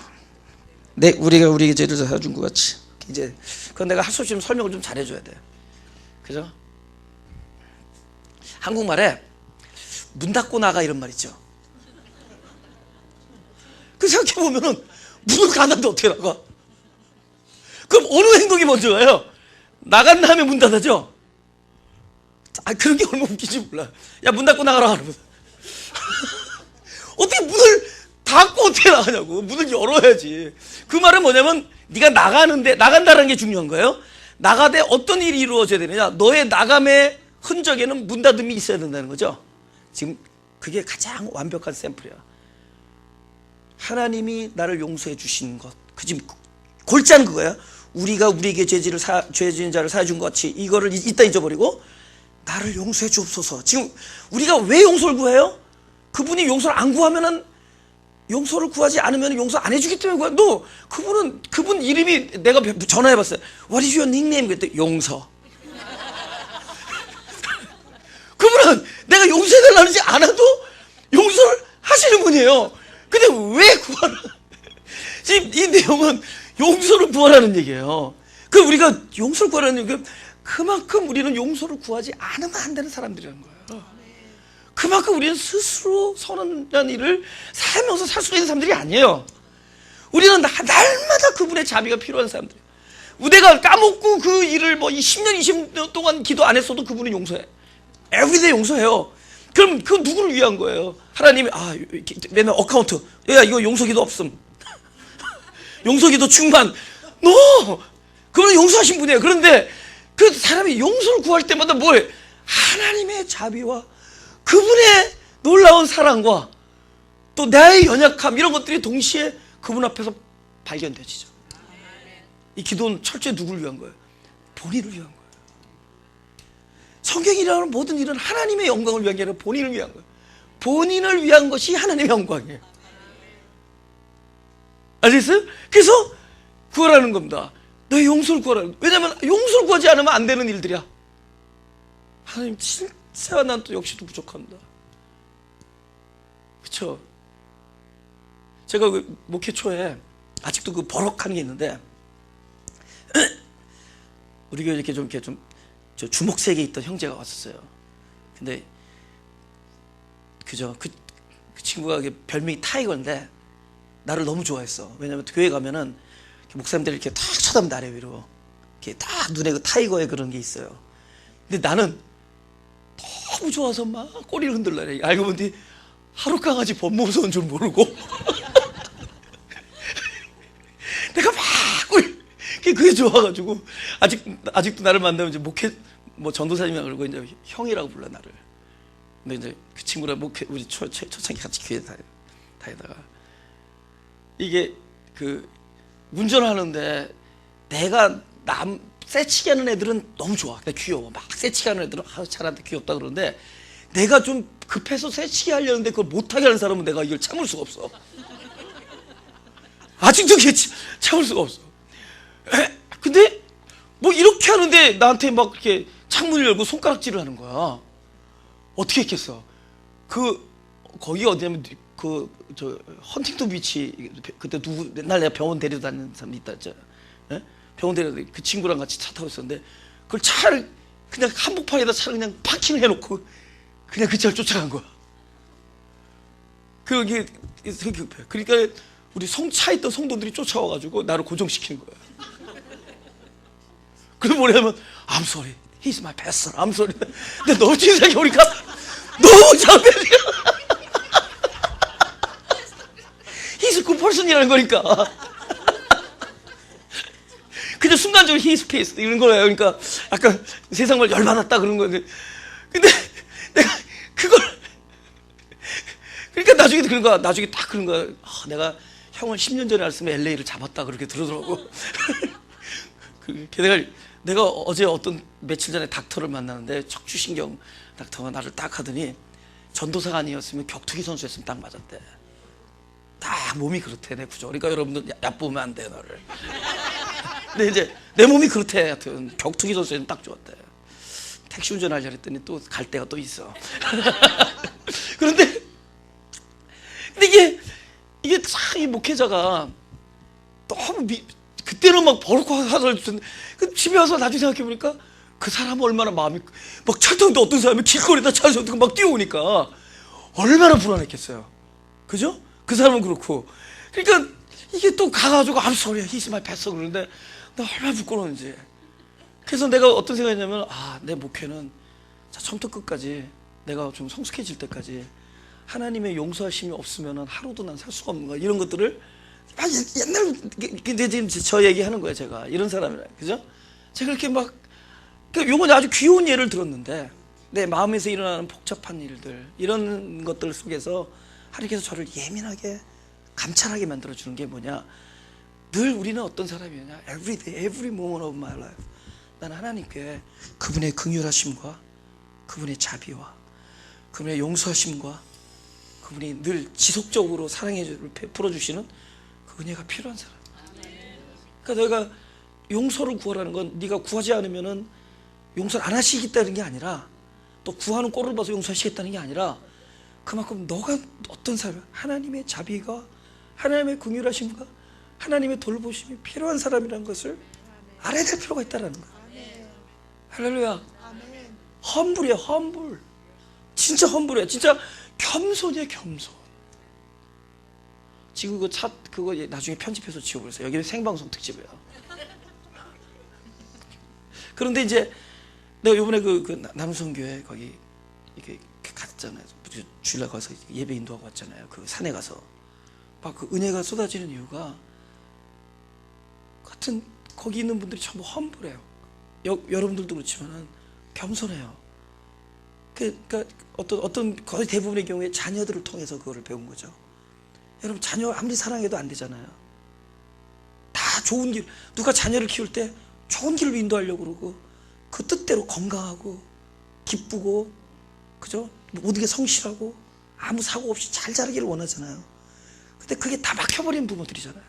우리가 우리에게 죄를 사준 것 같이. 이제 그건 내가 할 수 없이 설명을 좀 잘해줘야 돼. 그죠? 한국말에 문 닫고 나가 이런 말 있죠. 그 생각해보면은 문을 닫았는데 어떻게 나가? 그럼 어느 행동이 먼저 가요? 나간 다음에 문 닫아죠? 그런 게 얼마나 웃기지 몰라. 야, 문 닫고 나가라 그러면 어떻게 문을 닫고 어떻게 나가냐고. 문을 열어야지. 그 말은 뭐냐면 네가 나간다는 게 중요한 거예요. 나가되 어떤 일이 이루어져야 되느냐. 너의 나감의 흔적에는 문 닫음이 있어야 된다는 거죠. 지금 그게 가장 완벽한 샘플이야. 하나님이 나를 용서해 주신 것. 그 지금 골자는 그거야. 우리가 우리에게 죄진 자를 사해준 것 같이 이거를 이따 잊어버리고 나를 용서해 주옵소서. 지금 우리가 왜 용서를 구해요? 그분이 용서를 안 구하면은, 용서를 구하지 않으면 용서 안 해주기 때문에 구해. 그분 이름이 내가 전화해봤어요. What is your nickname? 그랬더니 용서. 그분은 내가 용서해달라는지 않아도 용서를 하시는 분이에요. 근데 왜 구하나? 지금 이 내용은 용서를 구하라는 얘기예요. 그 우리가 용서를 구하라는 얘기는 그만큼 우리는 용서를 구하지 않으면 안 되는 사람들이라는 거예요. 그만큼 우리는 스스로 선한 일을 살면서 살 수 있는 사람들이 아니에요. 우리는 날마다 그분의 자비가 필요한 사람들이에요. 내가 까먹고 그 일을 이 10년, 20년 동안 기도 안 했어도 그분은 용서해. 에브리데이 용서해요. 그럼 그건 누구를 위한 거예요? 하나님이 맨날 어카운트, 야 이거 용서기도 없음. 용서기도 충만. 그분은 용서하신 분이에요. 그런데 그 사람이 용서를 구할 때마다 뭐예요? 하나님의 자비와 그분의 놀라운 사랑과 또 나의 연약함, 이런 것들이 동시에 그분 앞에서 발견되지죠. 이 기도는 철저히 누구를 위한 거예요? 본인을 위한 거예요. 성경이라는 모든 일은 하나님의 영광을 위한 게 아니라 본인을 위한 거예요. 본인을 위한 것이 하나님의 영광이에요. 아시겠어요? 그래서 구하라는 겁니다. 너의 용서를 구하라는 거예요. 왜냐하면 용서를 구하지 않으면 안 되는 일들이야. 하나님 진짜 난 또 역시도 부족합니다. 그렇죠? 제가 그 목회 초에 아직도 그 버럭하는 게 있는데 우리 교회 이렇게 좀 저 주먹색에 있던 형제가 왔었어요. 근데 그 친구가 별명이 타이거인데 나를 너무 좋아했어. 왜냐면 교회 가면은 목사님들이 이렇게 탁 쳐다보면 아래 위로 이렇게 딱 눈에 그 타이거의 그런 게 있어요. 근데 나는 너무 좋아서 막 꼬리를 흔들라래. 알고 보니 하루 강아지 법무무서운 줄 모르고 내가 막 그게 좋아가지고 아직도 나를 만나면 이제 목회 뭐 전도사님이라 그러고 이제 형이라고 불러 나를. 근데 이제 그 친구랑 목회 우리 초창기 같이 교회 다니다가 이게 그 운전을 하는데 내가 새치기 하는 애들은 너무 좋아. 그냥 귀여워. 막 새치기 하는 애들은 잘한다 귀엽다 그러는데 내가 좀 급해서 새치기 하려는데 그걸 못하게 하는 사람은 내가 이걸 참을 수가 없어. 아직도 참을 수가 없어. 근데 뭐 이렇게 하는데 나한테 막 이렇게 창문을 열고 손가락질을 하는 거야. 어떻게 했겠어? 거기 어디냐면 저 헌팅턴 비치 그때 누구 맨날 내가 병원 데려다 다니는 사람 있다 했잖아. 예? 병원 데려다 그 친구랑 같이 차 타고 있었는데 그걸 차를 그냥 한복판에다 차를 그냥 파킹을 해놓고 그냥 그 차를 쫓아간 거야. 그게 되게 급해. 그러니까 우리 차에 있던 성도들이 쫓아와가지고 나를 고정시키는 거야. 그럼 뭐냐면 I'm sorry, he's my pastor, I'm sorry. 근데 너무 진상이 오니까 너무 장난이야. He's a good person이라는 거니까. 그냥 순간적으로 he's pissed 이런 거예요. 그러니까 약간 세상 말 열받았다 그런 거예요. 근데 내가 그걸 그러니까 나중에 그런 거야. 나중에 딱 그런 거야. 내가 형을 10년 전에 알았으면 LA를 잡았다 그렇게 들으더라고. 내가 어제 며칠 전에 닥터를 만나는데 척추신경 닥터가 나를 딱 하더니 전도사가 아니었으면 격투기 선수였으면 딱 맞았대. 딱 몸이 그렇대 내 구조. 그러니까 여러분들 얕보면 안 돼 너를. 근데 이제 내 몸이 그렇대. 하여튼 격투기 선수였으면 딱 좋았대. 택시 운전하려고 했더니 또 갈 데가 또 있어. 근데 이게 참 이 목회자가 너무 그때는 막 버럭 화를 줬는데 집에 와서 나중에 생각해보니까 그 사람은 얼마나 마음이 막 철통도 어떤 사람이 길거리에다 차에서 어떻게 막 뛰어오니까 얼마나 불안했겠어요. 그죠? 그 사람은 그렇고. 그러니까 이게 또 가가지고 I'm sorry, he's my pastor 그러는데 나 얼마나 부끄러운지. 그래서 내가 어떤 생각이냐면 내 목회는 처음부터 끝까지 내가 좀 성숙해질 때까지 하나님의 용서하심이 없으면 하루도 난 살 수가 없는 거야. 이런 것들을 옛날 근데 지금 저 얘기하는 거예요. 제가 이런 사람이라 그죠? 제가 이렇게 막 요건 아주 귀여운 예를 들었는데 내 마음에서 일어나는 복잡한 일들 이런 것들 속에서 하나님께서 저를 예민하게 감찰하게 만들어주는 게 뭐냐? 늘 우리는 어떤 사람이냐? Every day, every moment of my life. 나는 하나님께 그분의 긍휼하심과 그분의 자비와 그분의 용서하심과 그분이 늘 지속적으로 사랑의 베풀어 주시는 그 은혜가 필요한 사람. 그러니까 내가 용서를 구하라는 건 네가 구하지 않으면은 용서를 안 하시겠다는 게 아니라 또 구하는 꼴을 봐서 용서하시겠다는 게 아니라 그만큼 너가 어떤 사람 하나님의 자비가 하나님의 긍휼하심과 하나님의 돌보심이 필요한 사람이라는 것을 알아야 될 필요가 있다는 거야. 할렐루야. 험불이야. 험불. 진짜 험불이야. 진짜 겸손이야. 겸손. 지금 그거 나중에 편집해서 지워버렸어요. 여기는 생방송 특집이야. 그런데 이제 내가 요번에 그 남성교회 거기 이렇게 갔잖아요. 주일날 가서 예배 인도하고 왔잖아요. 그 산에 가서 막 그 은혜가 쏟아지는 이유가 같은 거기 있는 분들이 전부 험불해요. 여러분들도 그렇지만은 겸손해요. 그러니까 어떤 거의 대부분의 경우에 자녀들을 통해서 그거를 배운 거죠. 여러분 자녀 아무리 사랑해도 안 되잖아요. 다 좋은 길 누가 자녀를 키울 때 좋은 길로 인도하려고 그러고 그 뜻대로 건강하고 기쁘고 그죠? 모든 게 성실하고 아무 사고 없이 잘 자라기를 원하잖아요. 근데 그게 다 막혀버린 부모들이잖아요.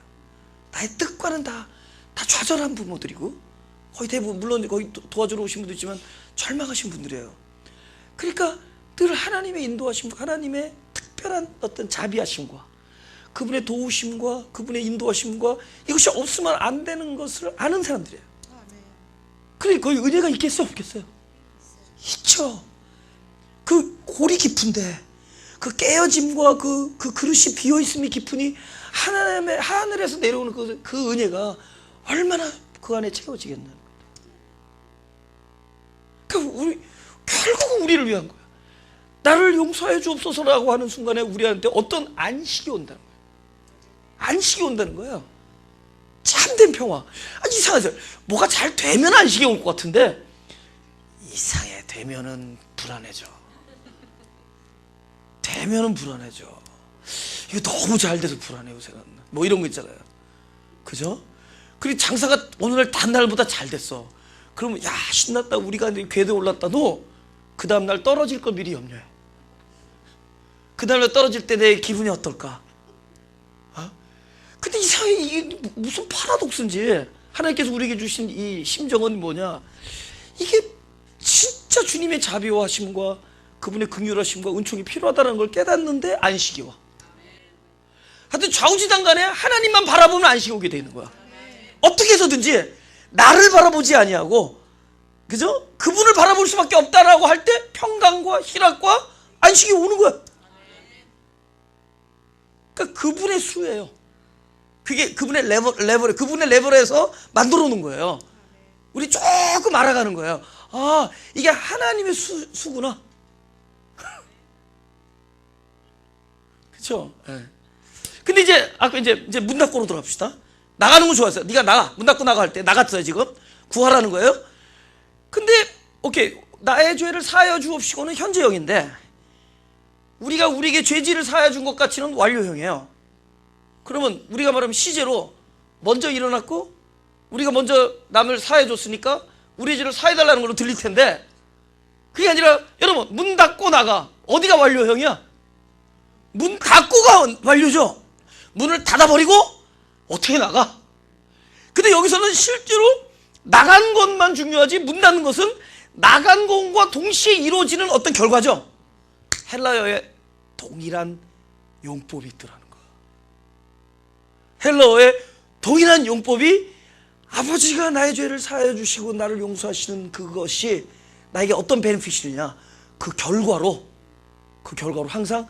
나의 뜻과는 다 좌절한 부모들이고 거의 대부분 물론 거기 도와주러 오신 분도 있지만 절망하신 분들이에요. 그러니까 늘 하나님의 인도하심과 하나님의 특별한 어떤 자비하심과 그분의 도우심과 그분의 인도하심과 이것이 없으면 안 되는 것을 아는 사람들이에요. 그러니까 거기 은혜가 있겠어요? 없겠어요? 있죠. 그 골이 깊은데 그 깨어짐과 그 그릇이 비어있음이 깊으니 하나님의 하늘에서 내려오는 그 은혜가 얼마나 그 안에 채워지겠나. 그러니까 우리 결국 우리를 위한 거야. 나를 용서해 주옵소서라고 하는 순간에 우리한테 어떤 안식이 온다는 거야. 안식이 온다는 거야. 참된 평화. 아니, 이상하죠. 뭐가 잘 되면 안식이 올 것 같은데 이상해. 되면은 불안해져. 되면은 불안해져. 이거 너무 잘 돼서 불안해 요새는. 뭐 이런 거 있잖아요. 그죠? 그리고 장사가 오늘 다날보다 잘 됐어. 그러면 야, 신났다, 우리가 궤도에 올랐다도 그 다음날 떨어질 걸 미리 염려해. 그 다음날 떨어질 때 내 기분이 어떨까? 근데 이상하게 이게 무슨 파라독스인지 하나님께서 우리에게 주신 이 심정은 뭐냐, 이게 진짜 주님의 자비하심과 그분의 긍휼하심과 은총이 필요하다는 걸 깨닫는데 안식이 와. 하여튼 좌우지단간에 하나님만 바라보면 안식이 오게 되는 거야. 어떻게 해서든지 나를 바라보지 아니하고, 그죠? 그분을 바라볼 수밖에 없다라고 할 때 평강과 희락과 안식이 오는 거야. 그러니까 그분의 수예요. 그게 그분의 레벨, 그분의 레벨에서 만들어 놓은 거예요. 우리 조금 알아가는 거예요. 아, 이게 하나님의 수구나. 그렇죠? 네. 근데 이제 아까 이제 문 닫고로 들어갑시다. 나가는 거 좋았어요. 네가 나가. 문 닫고 나갈 때 나갔어요. 지금 구하라는 거예요. 근데 오케이, 나의 죄를 사하여 주옵시고는 현재형인데, 우리가 우리에게 죄질을 사하여 준 것 같이는 완료형이에요. 그러면 우리가 말하면 시제로 먼저 일어났고 우리가 먼저 남을 사해 줬으니까 우리의 죄를 사해달라는 걸로 들릴 텐데, 그게 아니라 여러분, 문 닫고 나가. 어디가 완료형이야? 문 닫고가 완료죠. 문을 닫아버리고 어떻게 나가? 근데 여기서는 실제로 나간 것만 중요하지, 문 닫는 것은 나간 것과 동시에 이루어지는 어떤 결과죠. 헬라어에 동일한 용법이 있더라는 거야. 헬라어에 동일한 용법이, 아버지가 나의 죄를 사하여 주시고 나를 용서하시는 그것이 나에게 어떤 베네핏이냐, 그 결과로 항상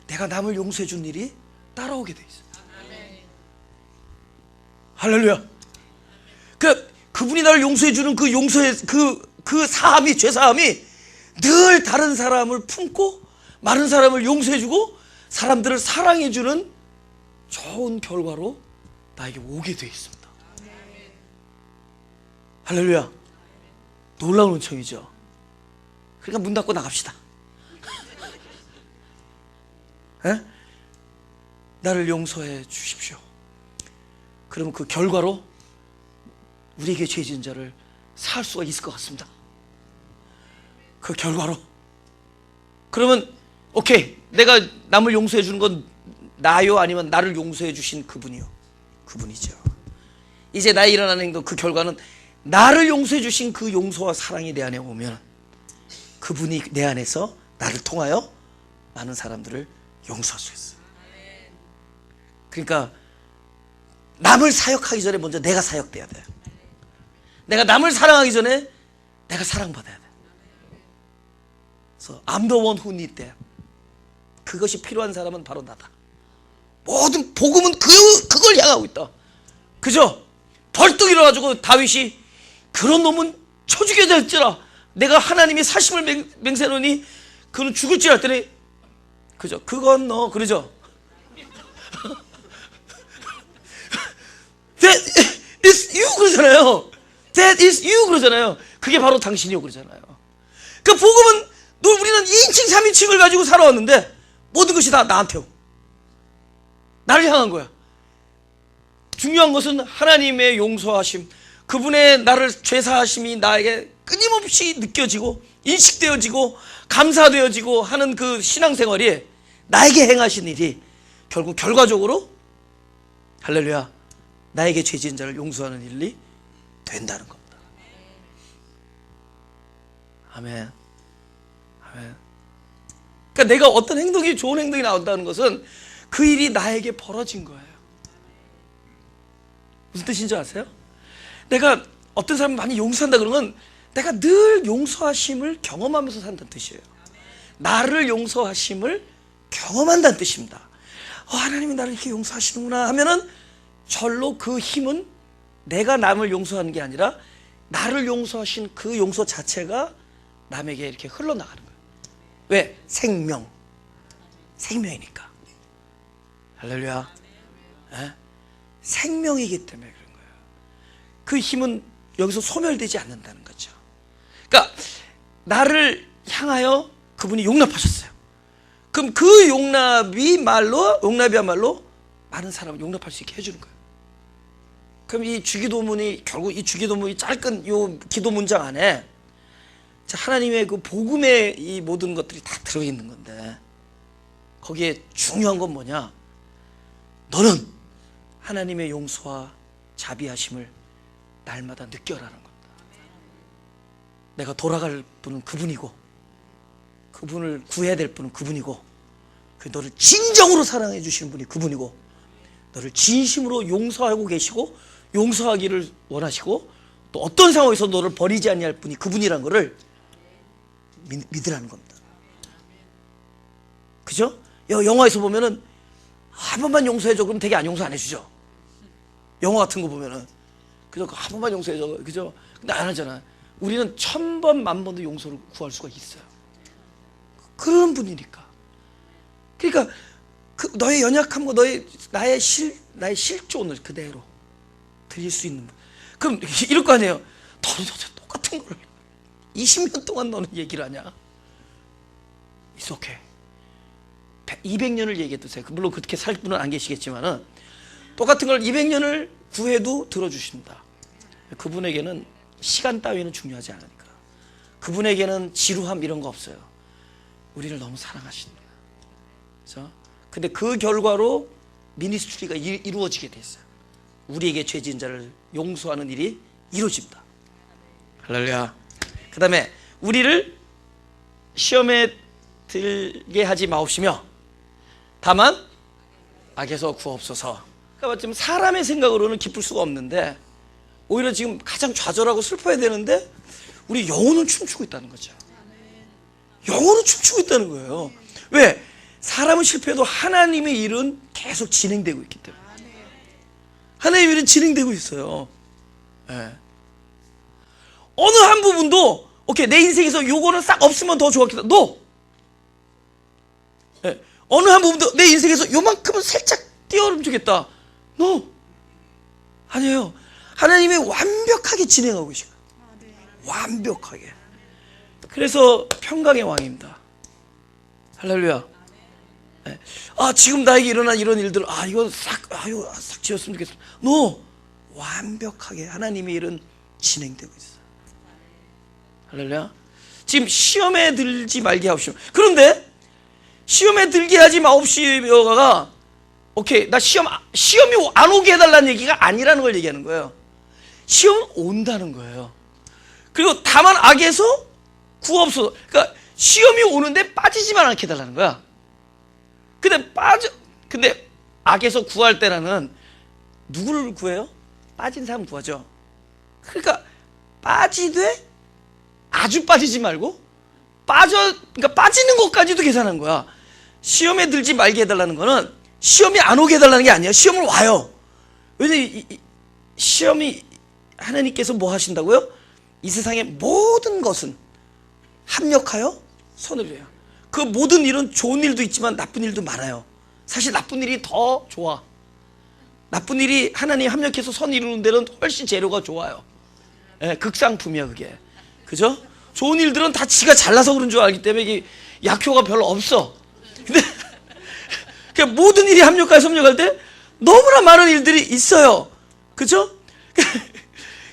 내가 남을 용서해 준 일이 따라오게 돼 있어요. 할렐루야. 그분이 나를 용서해 주는 그 용서의 그 사함이, 죄 사함이 늘 다른 사람을 품고 많은 사람을 용서해 주고 사람들을 사랑해 주는 좋은 결과로 나에게 오게 돼 있습니다. 할렐루야. 놀라운 은총이죠. 그러니까 문 닫고 나갑시다. 에? 나를 용서해 주십시오. 그러면 그 결과로 우리에게 죄 지은 자를 사할 수가 있을 것 같습니다. 그 결과로. 그러면 오케이, 내가 남을 용서해 주는 건 나요, 아니면 나를 용서해 주신 그분이요? 그분이죠. 이제 나에 일어나는 행동, 그 결과는 나를 용서해 주신 그 용서와 사랑이 내 안에 오면 그분이 내 안에서 나를 통하여 많은 사람들을 용서할 수 있어요. 그러니까 남을 사역하기 전에 먼저 내가 사역돼야 돼요. 내가 남을 사랑하기 전에 내가 사랑받아야 돼. 그래서 I'm the one who need that. 그것이 필요한 사람은 바로 나다. 모든 복음은 그걸 향하고 있다. 그죠? 벌떡 일어나가지고 다윗이 그런 놈은 쳐 죽여야 될지라, 내가 하나님이 사심을 맹세하노니 그는 죽을지라 했더니, 그죠? 그건 너, 그러죠? That is you 그러잖아요. That is you 그러잖아요. 그게 바로 당신이요 그러잖아요. 그 복음은 우리는 2인칭 3인칭을 가지고 살아왔는데 모든 것이 다 나한테 오고 나를 향한 거야. 중요한 것은 하나님의 용서하심, 그분의 나를 죄사하심이 나에게 끊임없이 느껴지고 인식되어지고 감사되어지고 하는 그 신앙생활이, 나에게 행하신 일이 결국 결과적으로 할렐루야, 나에게 죄 지은 자를 용서하는 일이 된다는 겁니다. 아멘. 아멘. 그러니까 내가 어떤 행동이, 좋은 행동이 나온다는 것은 그 일이 나에게 벌어진 거예요. 무슨 뜻인지 아세요? 내가 어떤 사람 많이 용서한다 그러면 내가 늘 용서하심을 경험하면서 산다는 뜻이에요. 나를 용서하심을 경험한다는 뜻입니다. 하나님이 나를 이렇게 용서하시는구나 하면은 절로 그 힘은 내가 남을 용서하는 게 아니라 나를 용서하신 그 용서 자체가 남에게 이렇게 흘러나가는 거예요. 왜? 생명이니까. 할렐루야. 에? 생명이기 때문에 그런 거예요. 그 힘은 여기서 소멸되지 않는다는 거죠. 그러니까 나를 향하여 그분이 용납하셨어요. 그럼 그 용납이야말로 많은 사람을 용납할 수 있게 해주는 거예요. 그럼 이 주기도문이 결국 이 주기도문이 짧은 요 기도 문장 안에 하나님의 그 복음의 이 모든 것들이 다 들어있는 건데, 거기에 중요한 건 뭐냐? 너는 하나님의 용서와 자비하심을 날마다 느껴라는 겁니다. 내가 돌아갈 분은 그분이고, 그분을 구해야 될 분은 그분이고, 너를 진정으로 사랑해 주시는 분이 그분이고, 너를 진심으로 용서하고 계시고 용서하기를 원하시고, 또 어떤 상황에서 너를 버리지 아니할 분이 그분이라는 것을 믿으라는 겁니다. 그죠? 영화에서 보면은 한 번만 용서해줘 그럼 되게 안 용서 안 해주죠. 영화 같은 거 보면은 그죠? 한 번만 용서해줘, 그죠? 근데 안 하잖아. 우리는 1000번 10,000번도 용서를 구할 수가 있어요. 그런 분이니까. 그러니까 너의 연약함과 나의 실존을 그대로 드릴 수 있는 분. 그럼 이럴 거 아니에요. 너는 도대체 똑같은 걸 20년 동안 너는 얘기를 하냐? It's okay. 200년을 얘기해도 돼요. 물론 그렇게 살 분은 안 계시겠지만은 똑같은 걸 200년을 구해도 들어주신다. 그분에게는 시간 따위는 중요하지 않으니까. 그분에게는 지루함 이런 거 없어요. 우리를 너무 사랑하신다. 그렇죠? 근데 그 결과로 미니스트리가 이루어지게 됐어요. 우리에게 죄진 자를 용서하는 일이 이루어집니다. 할렐루야. 그 다음에 우리를 시험에 들게 하지 마옵시며 다만 악에서 구하옵소서. 그러니까 지금 사람의 생각으로는 기쁠 수가 없는데 오히려 지금 가장 좌절하고 슬퍼야 되는데 우리 영혼은 춤추고 있다는 거죠. 영혼은 춤추고 있다는 거예요. 왜? 사람은 실패해도 하나님의 일은 계속 진행되고 있기 때문에. 하나님의 일은 진행되고 있어요. 네. 어느 한 부분도 오케이 내 인생에서 요거는 싹 없으면 더 좋았겠다. No. 네. 어느 한 부분도 내 인생에서 요만큼은 살짝 띄어오면 좋겠다. No. 아니에요. 하나님이 완벽하게 진행하고 계시고 완벽하게. 그래서 평강의 왕입니다. 할렐루야. 네. 지금 나에게 일어난 이런 일들 이거 싹 지었으면 좋겠어. No. 완벽하게 하나님의 일은 진행되고 있어요. 할렐루야. 지금 시험에 들지 말게 하옵시오. 그런데 시험에 들게 하지 마옵시오가 오케이 나 시험이 안 오게 해달라는 얘기가 아니라는 걸 얘기하는 거예요. 시험은 온다는 거예요. 그리고 다만 악에서 구하옵소서. 그러니까 시험이 오는데 빠지지만 않게 해달라는 거야. 근데 악에서 구할 때라는 누구를 구해요? 빠진 사람 구하죠. 그러니까 빠지되 아주 빠지지 말고 그러니까 빠지는 것까지도 계산한 거야. 시험에 들지 말게 해달라는 거는 시험이 안 오게 해달라는 게 아니야. 시험을 와요. 왜냐면 시험이 하나님께서 뭐 하신다고요? 이 세상의 모든 것은 합력하여 선을 이뤄요. 그 모든 일은 좋은 일도 있지만 나쁜 일도 많아요. 사실 나쁜 일이 더 좋아. 나쁜 일이 하나님 합력해서 선 이루는 데는 훨씬 재료가 좋아요. 예, 극상품이야 그게. 그죠? 좋은 일들은 다 지가 잘나서 그런 줄 알기 때문에 이게 약효가 별로 없어. 근데 그러니까 모든 일이 합력하여 섭력할 때 너무나 많은 일들이 있어요. 그죠?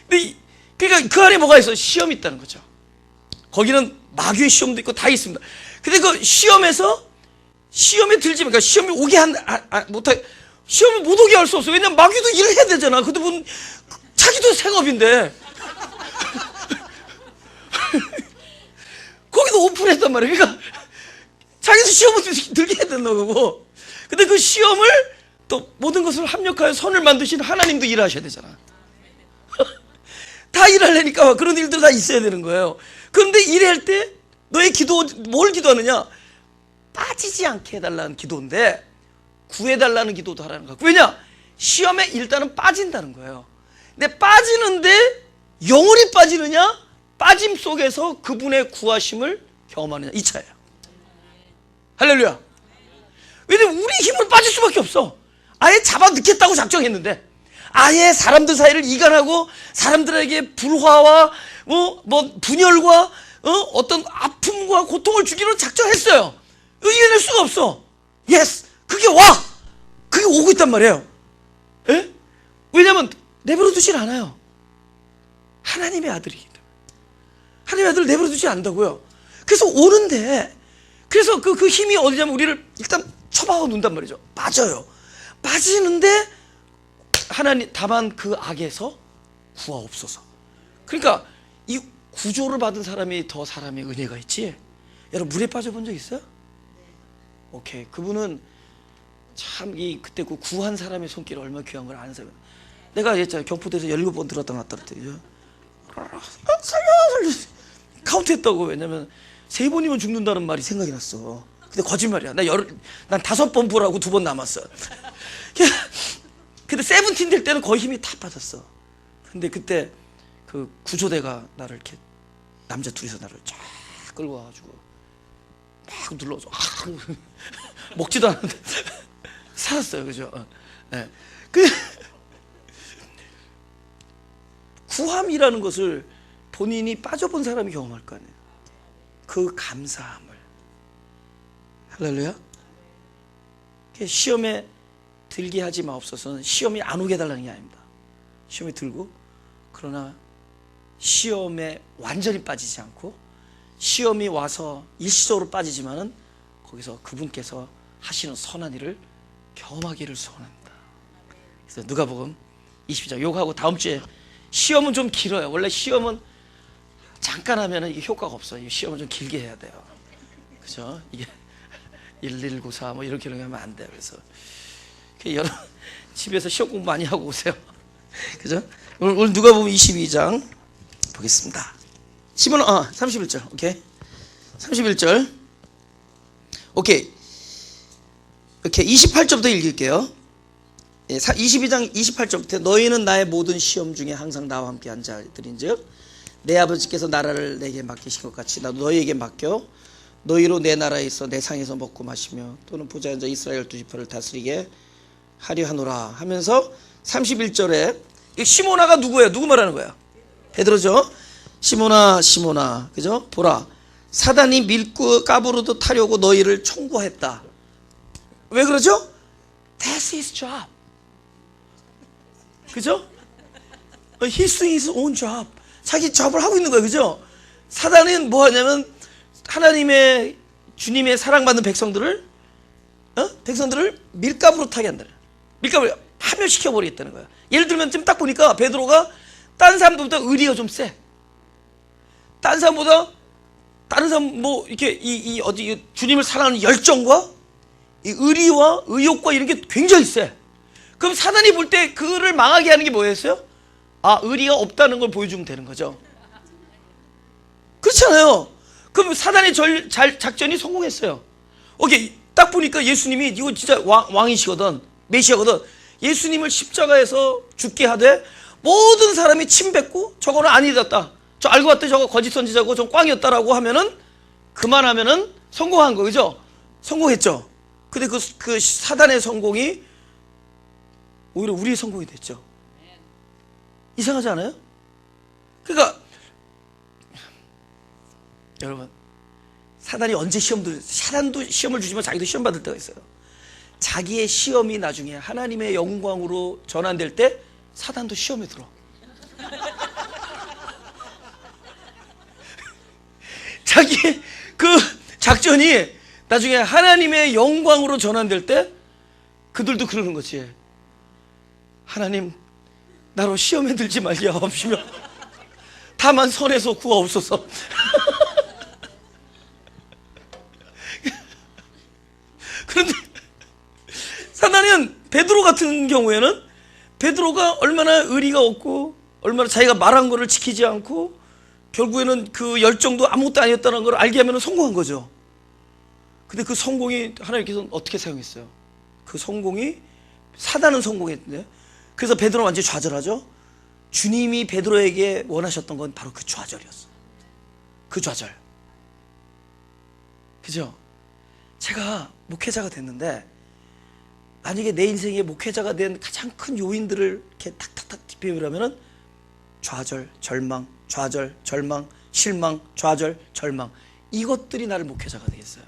근데 그러니까 그 안에 뭐가 있어? 시험이 있다는 거죠. 거기는 마귀의 시험도 있고 다 있습니다. 근데 그 시험에 들지 그러니까 시험이 오게 시험을 못 오게 할 수 없어. 왜냐면 마귀도 일을 해야 되잖아. 근데 자기도 생업인데 거기도 오픈했단 말이야. 그러니까 자기도 시험을 들게 해야 된다는 거고. 근데 그 시험을 또 모든 것을 합력하여 선을 만드신 하나님도 일하셔야 되잖아. 다 일하려니까 그런 일들 다 있어야 되는 거예요. 그런데 일할 때 너의 기도 뭘 기도하느냐? 빠지지 않게 해달라는 기도인데 구해달라는 기도도 하라는 거야. 왜냐? 시험에 일단은 빠진다는 거예요. 근데 빠지는데 영원히 빠지느냐? 빠짐 속에서 그분의 구하심을 경험하느냐 이 차예요. 할렐루야. 왜냐면 우리 힘을 빠질 수밖에 없어. 아예 잡아넣겠다고 작정했는데, 아예 사람들 사이를 이간하고 사람들에게 불화와 분열과 어떤 아픔과 고통을 주기로 작정했어요. 이겨낼 수가 없어. 예스, 그게 와. 그게 오고 있단 말이에요. 예? 왜냐면 내버려 두질 않아요. 하나님의 아들이기 때문에. 하나님의 아들을 내버려 두지 않는다고요. 그래서 오는데, 그래서 그 힘이 어디냐면 우리를 일단 쳐박아 놓는단 말이죠. 맞아요. 빠지는데 하나님 다만 그 악에서 구하옵소서. 그러니까 이 구조를 받은 사람이 더 사람의 은혜가 있지. 여러분 물에 빠져본 적 있어요? 오케이. 그분은 참 그때 그 구한 사람의 손길이 얼마나 귀한 걸 아는 사람이에요. 내가 얘기했잖아요. 경포대에서 17번 들었다 놨다 그랬더니 살려 카운트했다고. 왜냐면 3번이면 죽는다는 말이 생각이 났어. 근데 거짓말이야. 난 5번 보라고 2번 남았어. 근데 세븐틴 될 때는 거의 힘이 다 빠졌어. 근데 그때 그 구조대가 나를 이렇게, 남자 둘이서 나를 쫙 끌고 와가지고 막 눌러서 먹지도 않았는데 살았어요. 그죠? 네. 구함이라는 것을 본인이 빠져본 사람이 경험할 거 아니에요. 그 감사함을. 할렐루야. 시험에 들게 하지 마옵소서는 시험이 안 오게 해달라는 게 아닙니다. 시험에 들고, 그러나 시험에 완전히 빠지지 않고, 시험이 와서 일시적으로 빠지지만은 거기서 그분께서 하시는 선한 일을 경험하기를 소원합니다. 그래서 누가복음 22장 요거하고 다음 주에, 시험은 좀 길어요. 원래 시험은 잠깐 하면은 이게 효과가 없어요. 시험은 좀 길게 해야 돼요. 그죠? 이게 1194 이렇게 하면 안 돼요. 그래서 여러분 집에서 시험 공부 많이 하고 오세요. 그죠? 오늘 누가복음 22장 보겠습니다. 31절. 오케이. 31절. 오케이. 28절부터 읽을게요. 22장 28절부터 너희는 나의 모든 시험 중에 항상 나와 함께 한 자들인즉 내 아버지께서 나라를 내게 맡기신 것 같이 나도 너희에게 맡겨 너희로 내 나라에 있어 내 상에서 먹고 마시며 또는 보좌에 앉아 이스라엘 12지파를 다스리게 하려 하노라 하면서 31절에 시모나가 누구예요? 누구 말하는 거야? 베드로죠. 시모나 그죠? 보라, 사단이 밀고 까부르도 타려고 너희를 청구했다. 왜 그러죠? That's his job. 그죠? He's doing his own job. 자기 잡을 하고 있는 거예요. 그죠? 사단은 뭐 하냐면 하나님의 주님의 사랑받는 백성들을 밀가부로 타게 한다. 밀가부로 파멸시켜 버리겠다는 거야. 예를 들면 지금 딱 보니까 베드로가 다른 사람들보다 의리가 좀 세. 다른 사람 이렇게 어디 주님을 사랑하는 열정과 이 의리와 의욕과 이런 게 굉장히 세. 그럼 사단이 볼 때 그를 망하게 하는 게 뭐였어요? 의리가 없다는 걸 보여주면 되는 거죠. 그렇잖아요. 그럼 사단의 작전이 성공했어요. 오케이. 딱 보니까 예수님이 이거 진짜 왕이시거든, 메시아거든. 예수님을 십자가에서 죽게 하되 모든 사람이 침뱉고 저거는 아니었다, 저 알고 봤더니 저거 거짓 선지자고 저 꽝이었다라고 하면은, 그만하면은 성공한 거. 그죠? 성공했죠. 근데 그 사단의 성공이 오히려 우리의 성공이 됐죠. 이상하지 않아요? 그러니까 여러분, 사단이 언제 사단도 시험을 주지만 자기도 시험 받을 때가 있어요. 자기의 시험이 나중에 하나님의 영광으로 전환될 때 사단도 시험에 들어. 자기의 그 작전이 나중에 하나님의 영광으로 전환될 때 그들도 그러는 거지. 하나님, 나로 시험에 들지 말게 하옵시며 다만 선에서 구하옵소서. 그런데 사단은 베드로 같은 경우에는 베드로가 얼마나 의리가 없고 얼마나 자기가 말한 거를 지키지 않고 결국에는 그 열정도 아무것도 아니었다는 걸 알게 하면 성공한 거죠. 근데 그 성공이 하나님께서는 어떻게 사용했어요? 그 성공이, 사단은 성공했는데, 그래서 베드로 완전히 좌절하죠. 주님이 베드로에게 원하셨던 건 바로 그 좌절이었어요. 그 좌절. 그죠? 제가 목회자가 됐는데 만약에 내 인생에 목회자가 된 가장 큰 요인들을 이렇게 탁탁탁 비우라면은 좌절, 절망, 좌절, 절망, 실망, 좌절, 절망, 이것들이 나를 목회자가 되겠어요.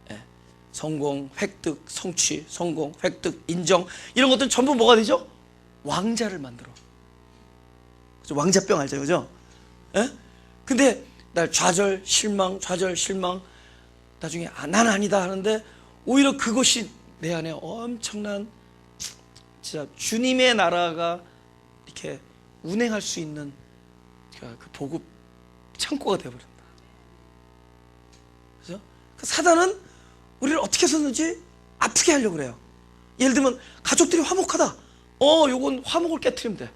예. 성공, 획득, 성취, 성공, 획득, 인정, 이런 것들은 전부 뭐가 되죠? 왕자를 만들어. 그죠? 왕자병 알죠, 그죠? 예? 근데 날 좌절, 실망, 좌절, 실망, 나중에 난 아니다 하는데 오히려 그것이 내 안에 엄청난 진짜 주님의 나라가 이렇게 운행할 수 있는 그 보급 창고가 되어버린다. 그죠? 사단은 우리를 어떻게 해서든지 아프게 하려고 그래요. 예를 들면 가족들이 화목하다. 요건 화목을 깨트리면 돼.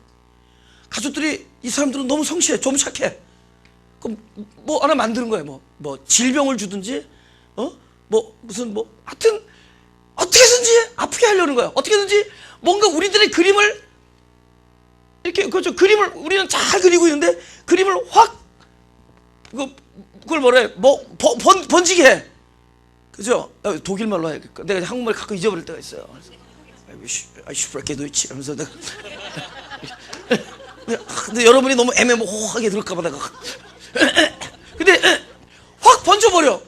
가족들이, 이 사람들은 너무 성실해, 좀 착해. 그럼 뭐 하나 만드는 거예요. 뭐 질병을 주든지, 하여튼 어떻게든지 아프게 하려는 거예요. 어떻게든지 뭔가 우리들의 그림을 이렇게, 그렇죠, 그림을 우리는 잘 그리고 있는데 그림을 확 그걸 뭐라 해, 번지게 해. 그죠? 독일말로 해. 내가 한국말 가끔 잊어버릴 때가 있어요. 아이슈프라케 도이치 하면서 내가 근데 여러분이 너무 애매모호하게 들을까봐 내가 근데 확 번져버려.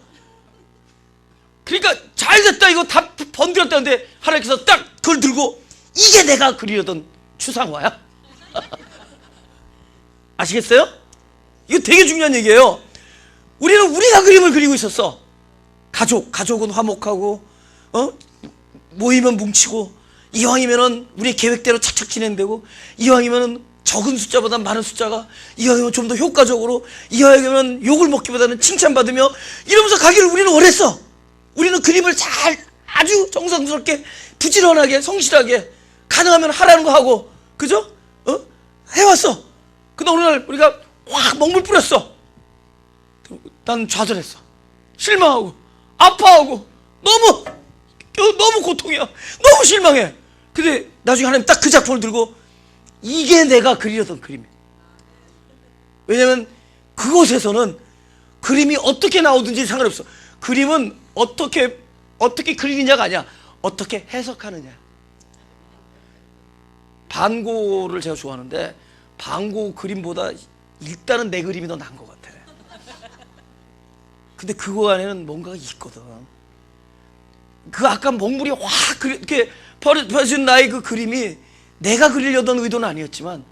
그러니까 잘 됐다, 이거 다 번들었다는데 하나님께서 딱 그걸 들고 이게 내가 그리려던 추상화야? 아시겠어요? 이거 되게 중요한 얘기예요. 우리는 우리가 그림을 그리고 있었어. 가족은 화목하고, 모이면 뭉치고, 이왕이면은 우리 계획대로 착착 진행되고, 이왕이면은 적은 숫자보다 많은 숫자가, 이왕이면 좀 더 효과적으로, 이왕이면 욕을 먹기보다는 칭찬받으며 이러면서 가기를 우리는 원했어. 우리는 그림을 잘 아주 정성스럽게 부지런하게 성실하게 가능하면 하라는 거 하고, 그죠? 해왔어. 근데 어느 날 우리가 확 먹물 뿌렸어. 난 좌절했어. 실망하고 아파하고 너무 고통이야. 너무 실망해. 근데 나중에 하나님 딱 그 작품을 들고 이게 내가 그리려던 그림이야. 왜냐면 그곳에서는 그림이 어떻게 나오든지 상관없어. 그림은 어떻게 그리느냐가 아니야. 어떻게 해석하느냐. 반고를 제가 좋아하는데 반고 그림보다 일단은 내 그림이 더 나은 것 같아. 근데 그거 안에는 뭔가가 있거든. 그 아까 먹물이 확 이렇게 버려진 나의 그 그림이 내가 그리려던 의도는 아니었지만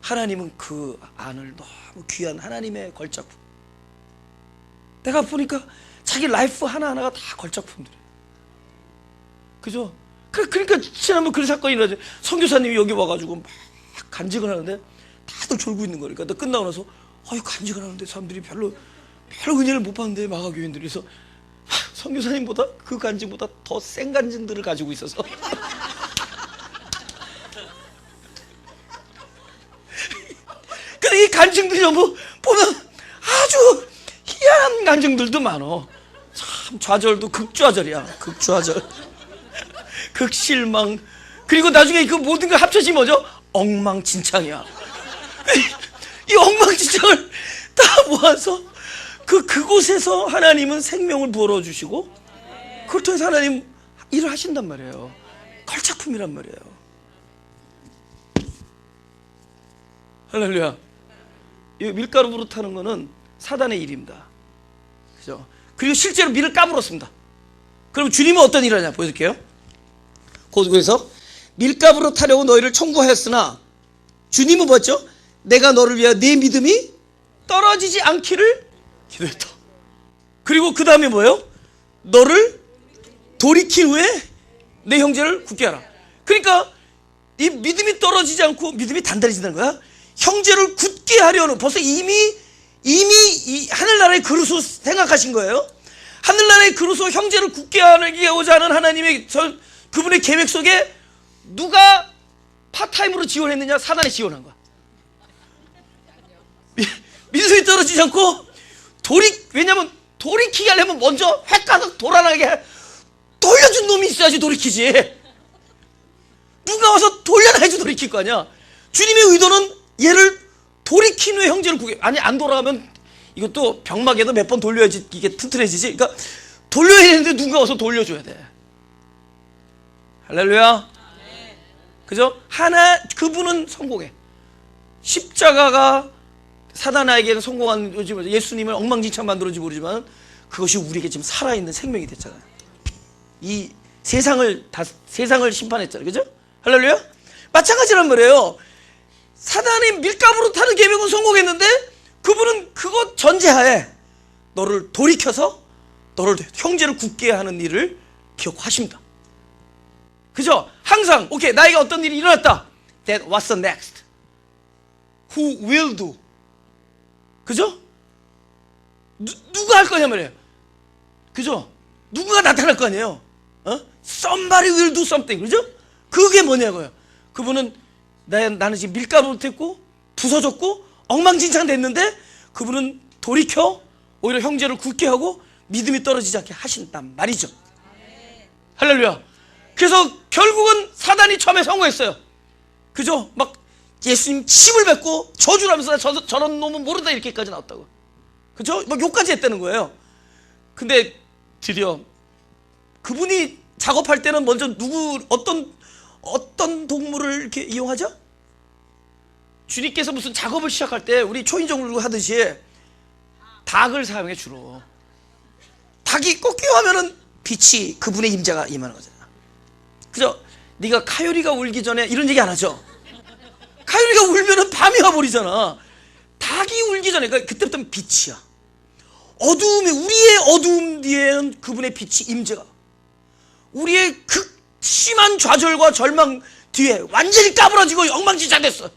하나님은 그 안을 너무 귀한 하나님의 걸작품. 내가 보니까 자기 라이프 하나하나가 다 걸작품들이에요. 그죠? 그러니까 지난번 그런 사건이 일어나죠. 선교사님이 여기 와가지고 막 간직을 하는데 다들 졸고 있는 거니까 또 끝나고 나서 간직을 하는데 사람들이 별로 은혜를 못 받는데 마가교인들이. 그래서 선교사님보다 그 간증보다 더 센 간증들을 가지고 있어서 근데 이 간증들이 전부 보면 아주 희한한 간증들도 많어. 참 좌절도 극좌절이야. 극좌절, 극실망, 그리고 나중에 그 모든 걸 합쳐지면 뭐죠? 엉망진창이야. 이 엉망진창을 다 모아서 그곳에서 하나님은 생명을 부어넣어 주시고 그걸 통해서 하나님 일을 하신단 말이에요. 걸작품이란 말이에요. 할렐루야. 이 밀가루 부릇하는 거는 사단의 일입니다. 그죠? 그리고 실제로 밀을 까불었습니다. 그럼 주님은 어떤 일을 하냐 보여줄게요. 거기서 밀가루로 타려고 너희를 청구하였으나 주님은 뭐였죠? 내가 너를 위하여 내 믿음이 떨어지지 않기를 기도했다. 그리고 그 다음에 뭐예요? 너를 돌이킨 후에 내 형제를 굳게 하라. 그러니까 이 믿음이 떨어지지 않고 믿음이 단단해진다는 거야. 형제를 굳게 하려는, 벌써 이미 이 하늘나라의 그릇으로 생각하신 거예요. 하늘나라의 그릇으로 형제를 굳게 하고자 하는 하나님의 그분의 계획 속에 누가 파타임으로 지원했느냐? 사단이 지원한 거야. 믿음이 떨어지지 않고 왜냐면 돌이키게 하려면 먼저 획가닥 돌아나게 돌려준 놈이 있어야지 돌이키지. 누가 와서 돌려놔야지 돌이킬 거 아니야. 주님의 의도는 얘를 돌이킨 후에 형제를 구게. 아니 안 돌아가면 이것도 병막에도 몇 번 돌려야지 이게 튼튼해지지. 그러니까 돌려야 되는데 누군가 와서 돌려줘야 돼. 할렐루야. 그죠? 그분은 성공해. 십자가가 사단에게는 성공한, 예수님을 엉망진창 만들어지 모르지만 그것이 우리에게 지금 살아있는 생명이 됐잖아요. 이 세상을 심판했잖아요. 그죠? 할렐루야. 마찬가지란 말이에요. 사단이 밀가부로 타는 계명은 성공했는데 그분은 그것 전제하에 너를 돌이켜서 너를 형제를 굳게 하는 일을 기억하십니다. 그죠? 항상 오케이, 나에게 어떤 일이 일어났다. That what's the next? Who will do? 그죠? 누가 할 거냐 말이에요. 그죠? 누구가 나타날 거 아니에요. Somebody will do something. 그죠? 그게 뭐냐고요. 그분은 나는 지금 밀가루 됐고 부서졌고 엉망진창 됐는데 그분은 돌이켜 오히려 형제를 굳게 하고 믿음이 떨어지지 않게 하신단 말이죠. 할렐루야. 그래서 결국은 사단이 처음에 성공했어요. 그죠? 막 예수님 침을 뱉고 저주를 하면서 저런 놈은 모른다 이렇게까지 나왔다고. 그죠? 막 욕까지 했다는 거예요. 근데 드디어 그분이 작업할 때는 먼저 어떤 동물을 이렇게 이용하죠? 주님께서 무슨 작업을 시작할 때 우리 초인종을 하듯이 닭을 사용해 주로. 닭이 꺾여하면은 빛이 그분의 임재가 임하는 거잖아. 그죠? 네가 카요리가 울기 전에 이런 얘기 안 하죠? 카요리가 울면은 밤이 와버리잖아. 닭이 울기 전에, 그러니까 그때부터는 빛이야. 우리의 어두움 뒤에는 그분의 빛이 임재가. 우리의 극심한 좌절과 절망 뒤에 완전히 까부러지고 엉망진창 됐어.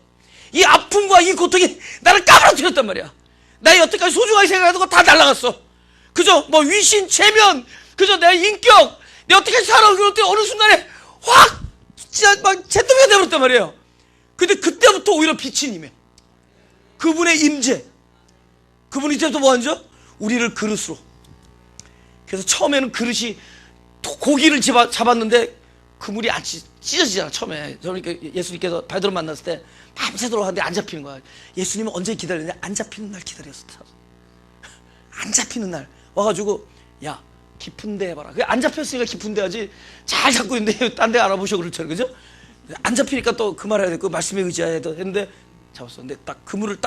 이 아픔과 이 고통이 나를 까부러뜨렸단 말이야. 나의 여태까지 소중하게 생각하던 거 다 날아갔어. 그죠? 뭐 위신, 체면, 그죠? 내 인격, 내가 어떻게 살아오고 어느 순간에 확 진짜 막 잿더미가 되어버렸단 말이에요. 근데 그때부터 오히려 빛이 임해. 그분의 임재. 그분이 이제부터 뭐 하죠? 우리를 그릇으로. 그래서 처음에는 그릇이 고기를 잡았는데 그물이 안 찢어지잖아. 처음에 그러니까 예수님께서 베드로 만났을 때 밤새도록 하는데 안 잡히는 거야. 예수님은 언제 기다렸냐? 안 잡히는 날 기다렸어. 안 잡히는 날 와가지고 야 깊은 데 해봐라. 안 잡혔으니까 깊은 데 하지. 잘 잡고 있는데 딴 데 알아보셔 그렇잖아요. 그죠? 안 잡히니까 또 그 말 해야 되고 말씀에 의지해야 돼 했는데 잡았어. 근데 딱 그물을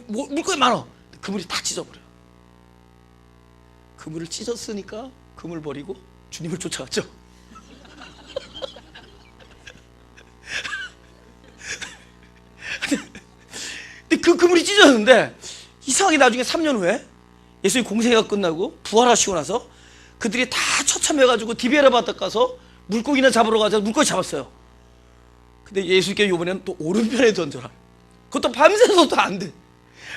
물건이 많아. 그물이 다 찢어버려. 그물을 찢었으니까 그물 버리고 주님을 쫓아갔죠. 근데 그 그물이 찢어졌는데 이상하게 나중에 3년 후에 예수님 공생애가 끝나고 부활하시고 나서 그들이 다 처참해가지고 디베라 바닥 가서 물고기나 잡으러 가자. 물고기 잡았어요. 근데 예수님께 이번에는 또 오른편에 던져라. 그것도 밤새서도 안 돼.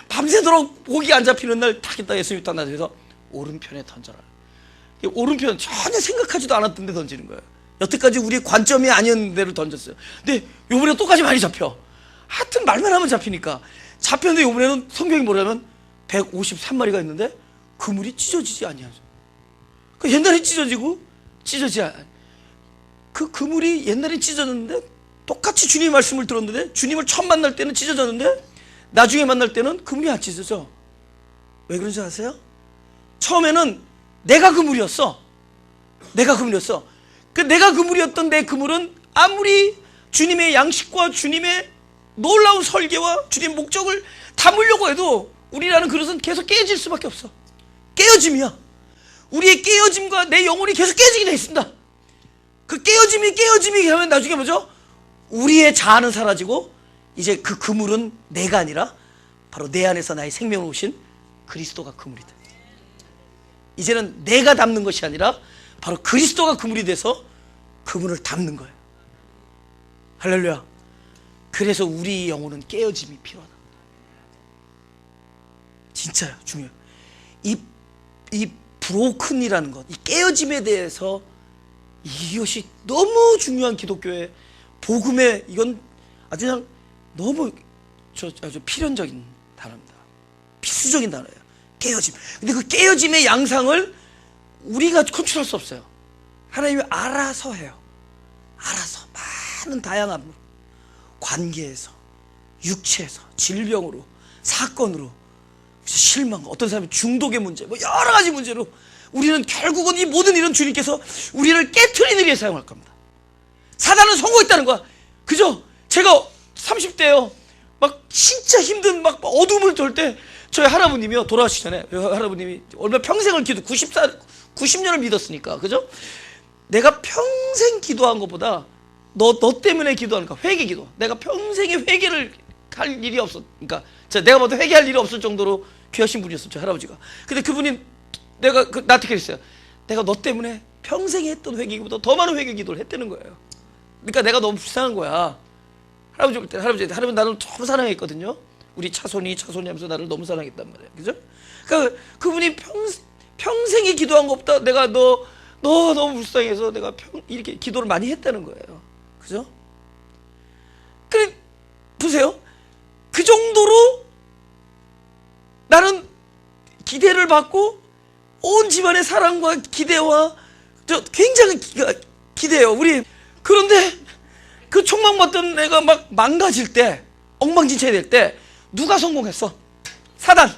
밤새도록 고기 안 잡히는 날 딱 있다 예수님이 딱 나서서 오른편에 던져라. 오른편 전혀 생각하지도 않았던 데 던지는 거예요. 여태까지 우리의 관점이 아니었는 데를 던졌어요. 근데 요번에 똑같이 많이 잡혀. 하여튼 말만 하면 잡히니까. 잡혔는데 요번에는 성경이 뭐냐면 153마리가 있는데 그물이 찢어지지 아니하죠. 그 옛날에 찢어지지 않아. 그 그물이 옛날에 찢어졌는데 똑같이 주님의 말씀을 들었는데 주님을 처음 만날 때는 찢어졌는데 나중에 만날 때는 그물이 안 찢어져. 왜 그런지 아세요? 처음에는 내가 그물이었어. 그 내가 그물이었던 내 그물은 아무리 주님의 양식과 주님의 놀라운 설계와 주님의 목적을 담으려고 해도 우리라는 그릇은 계속 깨질 수밖에 없어. 깨어짐이야. 우리의 깨어짐과 내 영혼이 계속 깨지게 돼 있습니다. 그 깨어짐이 하면 나중에 뭐죠? 우리의 자아는 사라지고 이제 그 그물은 내가 아니라 바로 내 안에서 나의 생명을 오신 그리스도가 그물이다. 이제는 내가 담는 것이 아니라 바로 그리스도가 그물이 돼서 그물을 담는 거예요. 할렐루야. 그래서 우리 영혼은 깨어짐이 필요하다. 진짜요. 중요해요. 이 브로큰이라는 것, 이 깨어짐에 대해서 이것이 너무 중요한 기독교의 복음의 이건 아주 그냥 너무 아주 필연적인 단어입니다. 필수적인 단어예요. 깨어짐. 근데 그 깨어짐의 양상을 우리가 컨트롤할 수 없어요. 하나님이 알아서 해요. 알아서 많은 다양한 관계에서, 육체에서, 질병으로, 사건으로, 실망, 어떤 사람이 중독의 문제, 뭐 여러 가지 문제로 우리는 결국은 이 모든 일은 주님께서 우리를 깨트리는 일에 사용할 겁니다. 사단은 성공했다는 거야. 그죠? 제가 30대요. 막 진짜 힘든 막 어둠을 돌 때 저희 할아버님이요, 돌아가시기 전에 할아버님이 얼마 평생을 90년을 믿었으니까, 그죠? 내가 평생 기도한 것보다 너 때문에 기도하는 거야. 회개 기도. 내가 평생에 회개를 할 일이 없었, 그러니까 내가 봐도 회개할 일이 없을 정도로 귀하신 분이었어요, 저 할아버지가. 근데 그분이 나한테 그랬어요. 내가 너 때문에 평생에 했던 회개기보다 더 많은 회개 기도를 했다는 거예요. 그러니까 내가 너무 불쌍한 거야. 할아버지 볼 때, 할아버지 나를 너무 사랑했거든요. 우리 차손이 하면서 나를 너무 사랑했단 말이에요. 그죠? 그러니까 그분이 평생에 기도한 것보다 내가 너 너무 불쌍해서 내가 이렇게 기도를 많이 했다는 거예요. 그죠? 그래, 보세요. 그 정도로 나는 기대를 받고 온 집안의 사랑과 기대와 굉장히 기대해요. 우리 그런데 그 촉망받던 내가 막 망가질 때, 엉망진창이 될 때 누가 성공했어? 사단.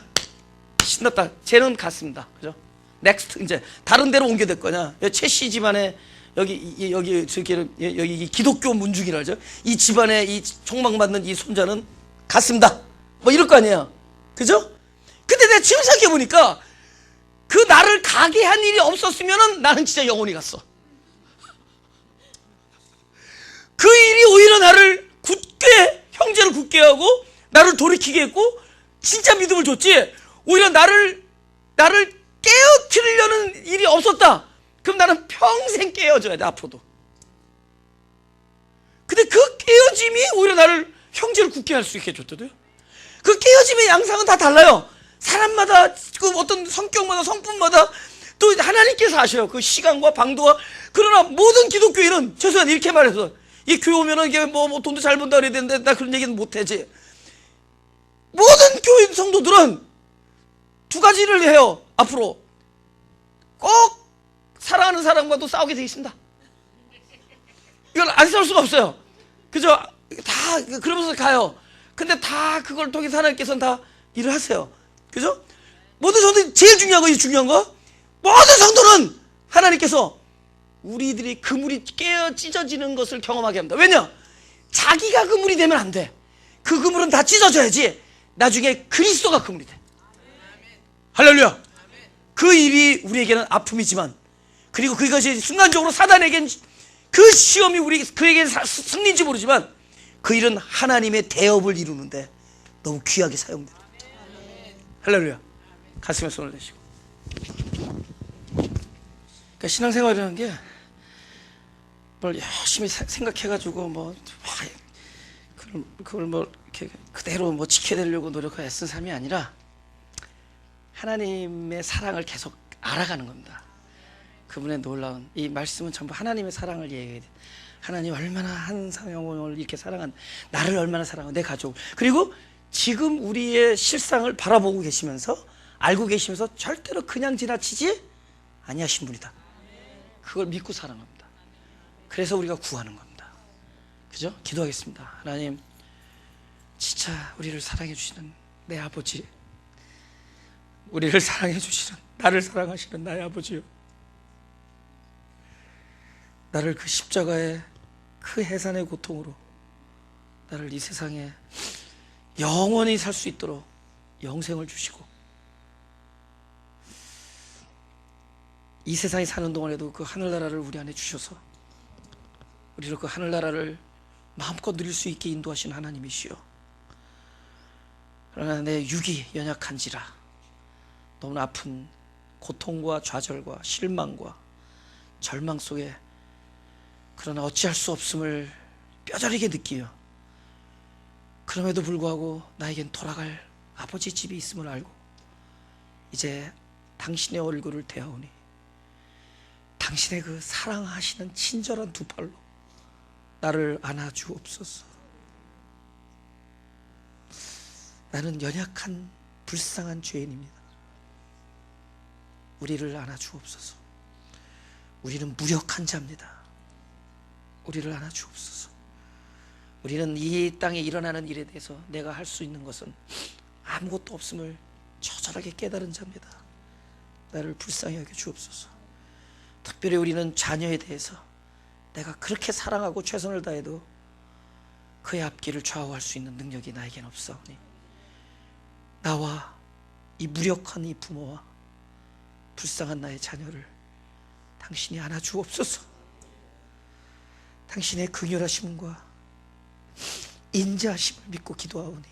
신났다. 쟤는 갔습니다. 그죠? 넥스트. 이제 다른 데로 옮겨될 거냐? 최씨 집안에 여기 기독교 문중이라 하죠. 이 집안에 이 촉망받는 이 손자는 갔습니다. 뭐 이럴 거 아니에요. 그죠? 근데 내가 지금 생각해 보니까 그 나를 가게 한 일이 없었으면은 나는 진짜 영원히 갔어. 그 일이 오히려 나를 형제를 굳게 하고 나를 돌이키게 했고 진짜 믿음을 줬지. 오히려 나를 깨어뜨리려는 일이 없었다. 그럼 나는 평생 깨어져야 돼, 앞으로도. 근데 그 깨어짐이 오히려 나를 형제를 굳게 할 수 있게 해줬거든요. 그 깨어짐의 양상은 다 달라요. 사람마다, 그 어떤 성격마다, 성품마다 또 하나님께서 아셔요. 그 시간과 방도와. 그러나 모든 기독교인은, 최소한 이렇게 말해서, 이 교회 오면은 이게 뭐 돈도 잘 번다 그래야 되는데 나 그런 얘기는 못하지. 모든 교인 성도들은 두 가지를 해요. 앞으로 꼭 사랑하는 사람과도 싸우게 돼 있습니다. 이걸 안 싸울 수가 없어요. 그죠? 다 그러면서 가요. 근데 다 그걸 통해서 하나님께서는 다 일을 하세요. 그죠? 모든 성도는 제일 중요한 거 모든 성도는 하나님께서 우리들이 그물이 깨어 찢어지는 것을 경험하게 합니다. 왜냐? 자기가 그물이 되면 안 돼. 그 그물은 다 찢어져야지 나중에 그리스도가 그물이 돼. 할렐루야. 그 일이 우리에게는 아픔이지만, 그리고 그것이 순간적으로 사단에겐 그 시험이 그에게 승리인지 모르지만 그 일은 하나님의 대업을 이루는데 너무 귀하게 사용돼요. 할렐루야. 가슴에 손을 대시고. 그러니까 신앙생활이라는 게 뭘 열심히 생각해가지고 그걸 이렇게 그대로 지켜내려고 노력하고 애쓴 삶이 아니라 하나님의 사랑을 계속 알아가는 겁니다. 그분의 놀라운 이 말씀은 전부 하나님의 사랑을 얘기해야 돼. 하나님 얼마나 한 영혼을 이렇게 사랑한, 나를 얼마나 사랑한, 내 가족, 그리고 지금 우리의 실상을 바라보고 계시면서, 알고 계시면서 절대로 그냥 지나치지 아니하신 분이다. 그걸 믿고 사랑합니다. 그래서 우리가 구하는 겁니다. 그죠? 기도하겠습니다. 하나님, 진짜 우리를 사랑해 주시는 내 아버지, 우리를 사랑해 주시는, 나를 사랑하시는 나의 아버지요, 나를 그 십자가의 그 해산의 고통으로 나를 이 세상에 영원히 살 수 있도록 영생을 주시고, 이 세상에 사는 동안에도 그 하늘나라를 우리 안에 주셔서 우리를 그 하늘나라를 마음껏 누릴 수 있게 인도하신 하나님이시여, 그러나 내 육이 연약한지라 너무나 아픈 고통과 좌절과 실망과 절망 속에, 그러나 어찌할 수 없음을 뼈저리게 느끼며, 그럼에도 불구하고 나에겐 돌아갈 아버지 집이 있음을 알고 이제 당신의 얼굴을 대하오니 당신의 그 사랑하시는 친절한 두 팔로 나를 안아주옵소서. 나는 연약한 불쌍한 죄인입니다. 우리를 안아주옵소서. 우리는 무력한 자입니다. 우리를 안아주옵소서. 우리는 이 땅에 일어나는 일에 대해서 내가 할 수 있는 것은 아무것도 없음을 처절하게 깨달은 자입니다. 나를 불쌍히 여겨 주옵소서. 특별히 우리는 자녀에 대해서 내가 그렇게 사랑하고 최선을 다해도 그의 앞길을 좌우할 수 있는 능력이 나에겐 없사오니 나와 이 무력한 이 부모와 불쌍한 나의 자녀를 당신이 안아 주옵소서. 당신의 긍휼하심과 인자하심을 믿고 기도하오니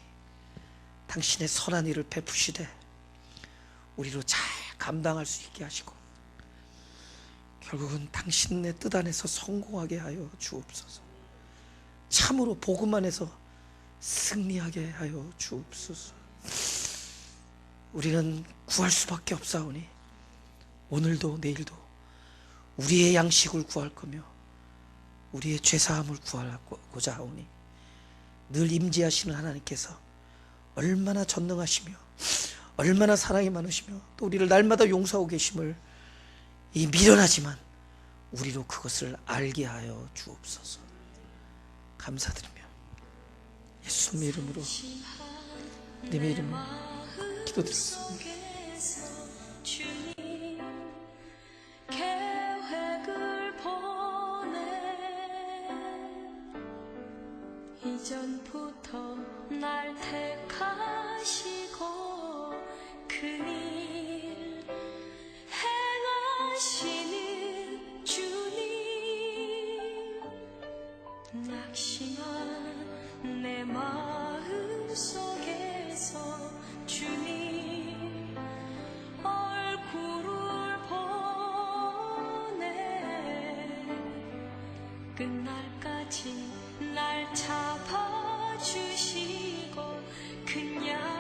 당신의 선한 일을 베푸시되 우리로 잘 감당할 수 있게 하시고 결국은 당신의 뜻 안에서 성공하게 하여 주옵소서. 참으로 복음 안에서 승리하게 하여 주옵소서. 우리는 구할 수밖에 없사오니 오늘도 내일도 우리의 양식을 구할 거며 우리의 죄사함을 구하고자 하오니 늘 임재하시는 하나님께서 얼마나 전능하시며 얼마나 사랑이 많으시며 또 우리를 날마다 용서하고 계심을 이 미련하지만 우리로 그것을 알게 하여 주옵소서. 감사드리며 예수님의 이름으로 님의 이름으로 기도드렸습니다. 이전부터 날 택하시고 그일 행하시는 주님, 낙심한 내 마음 속에서 주님 얼굴을 보내 끝날까지 날 잡아주시고 그냥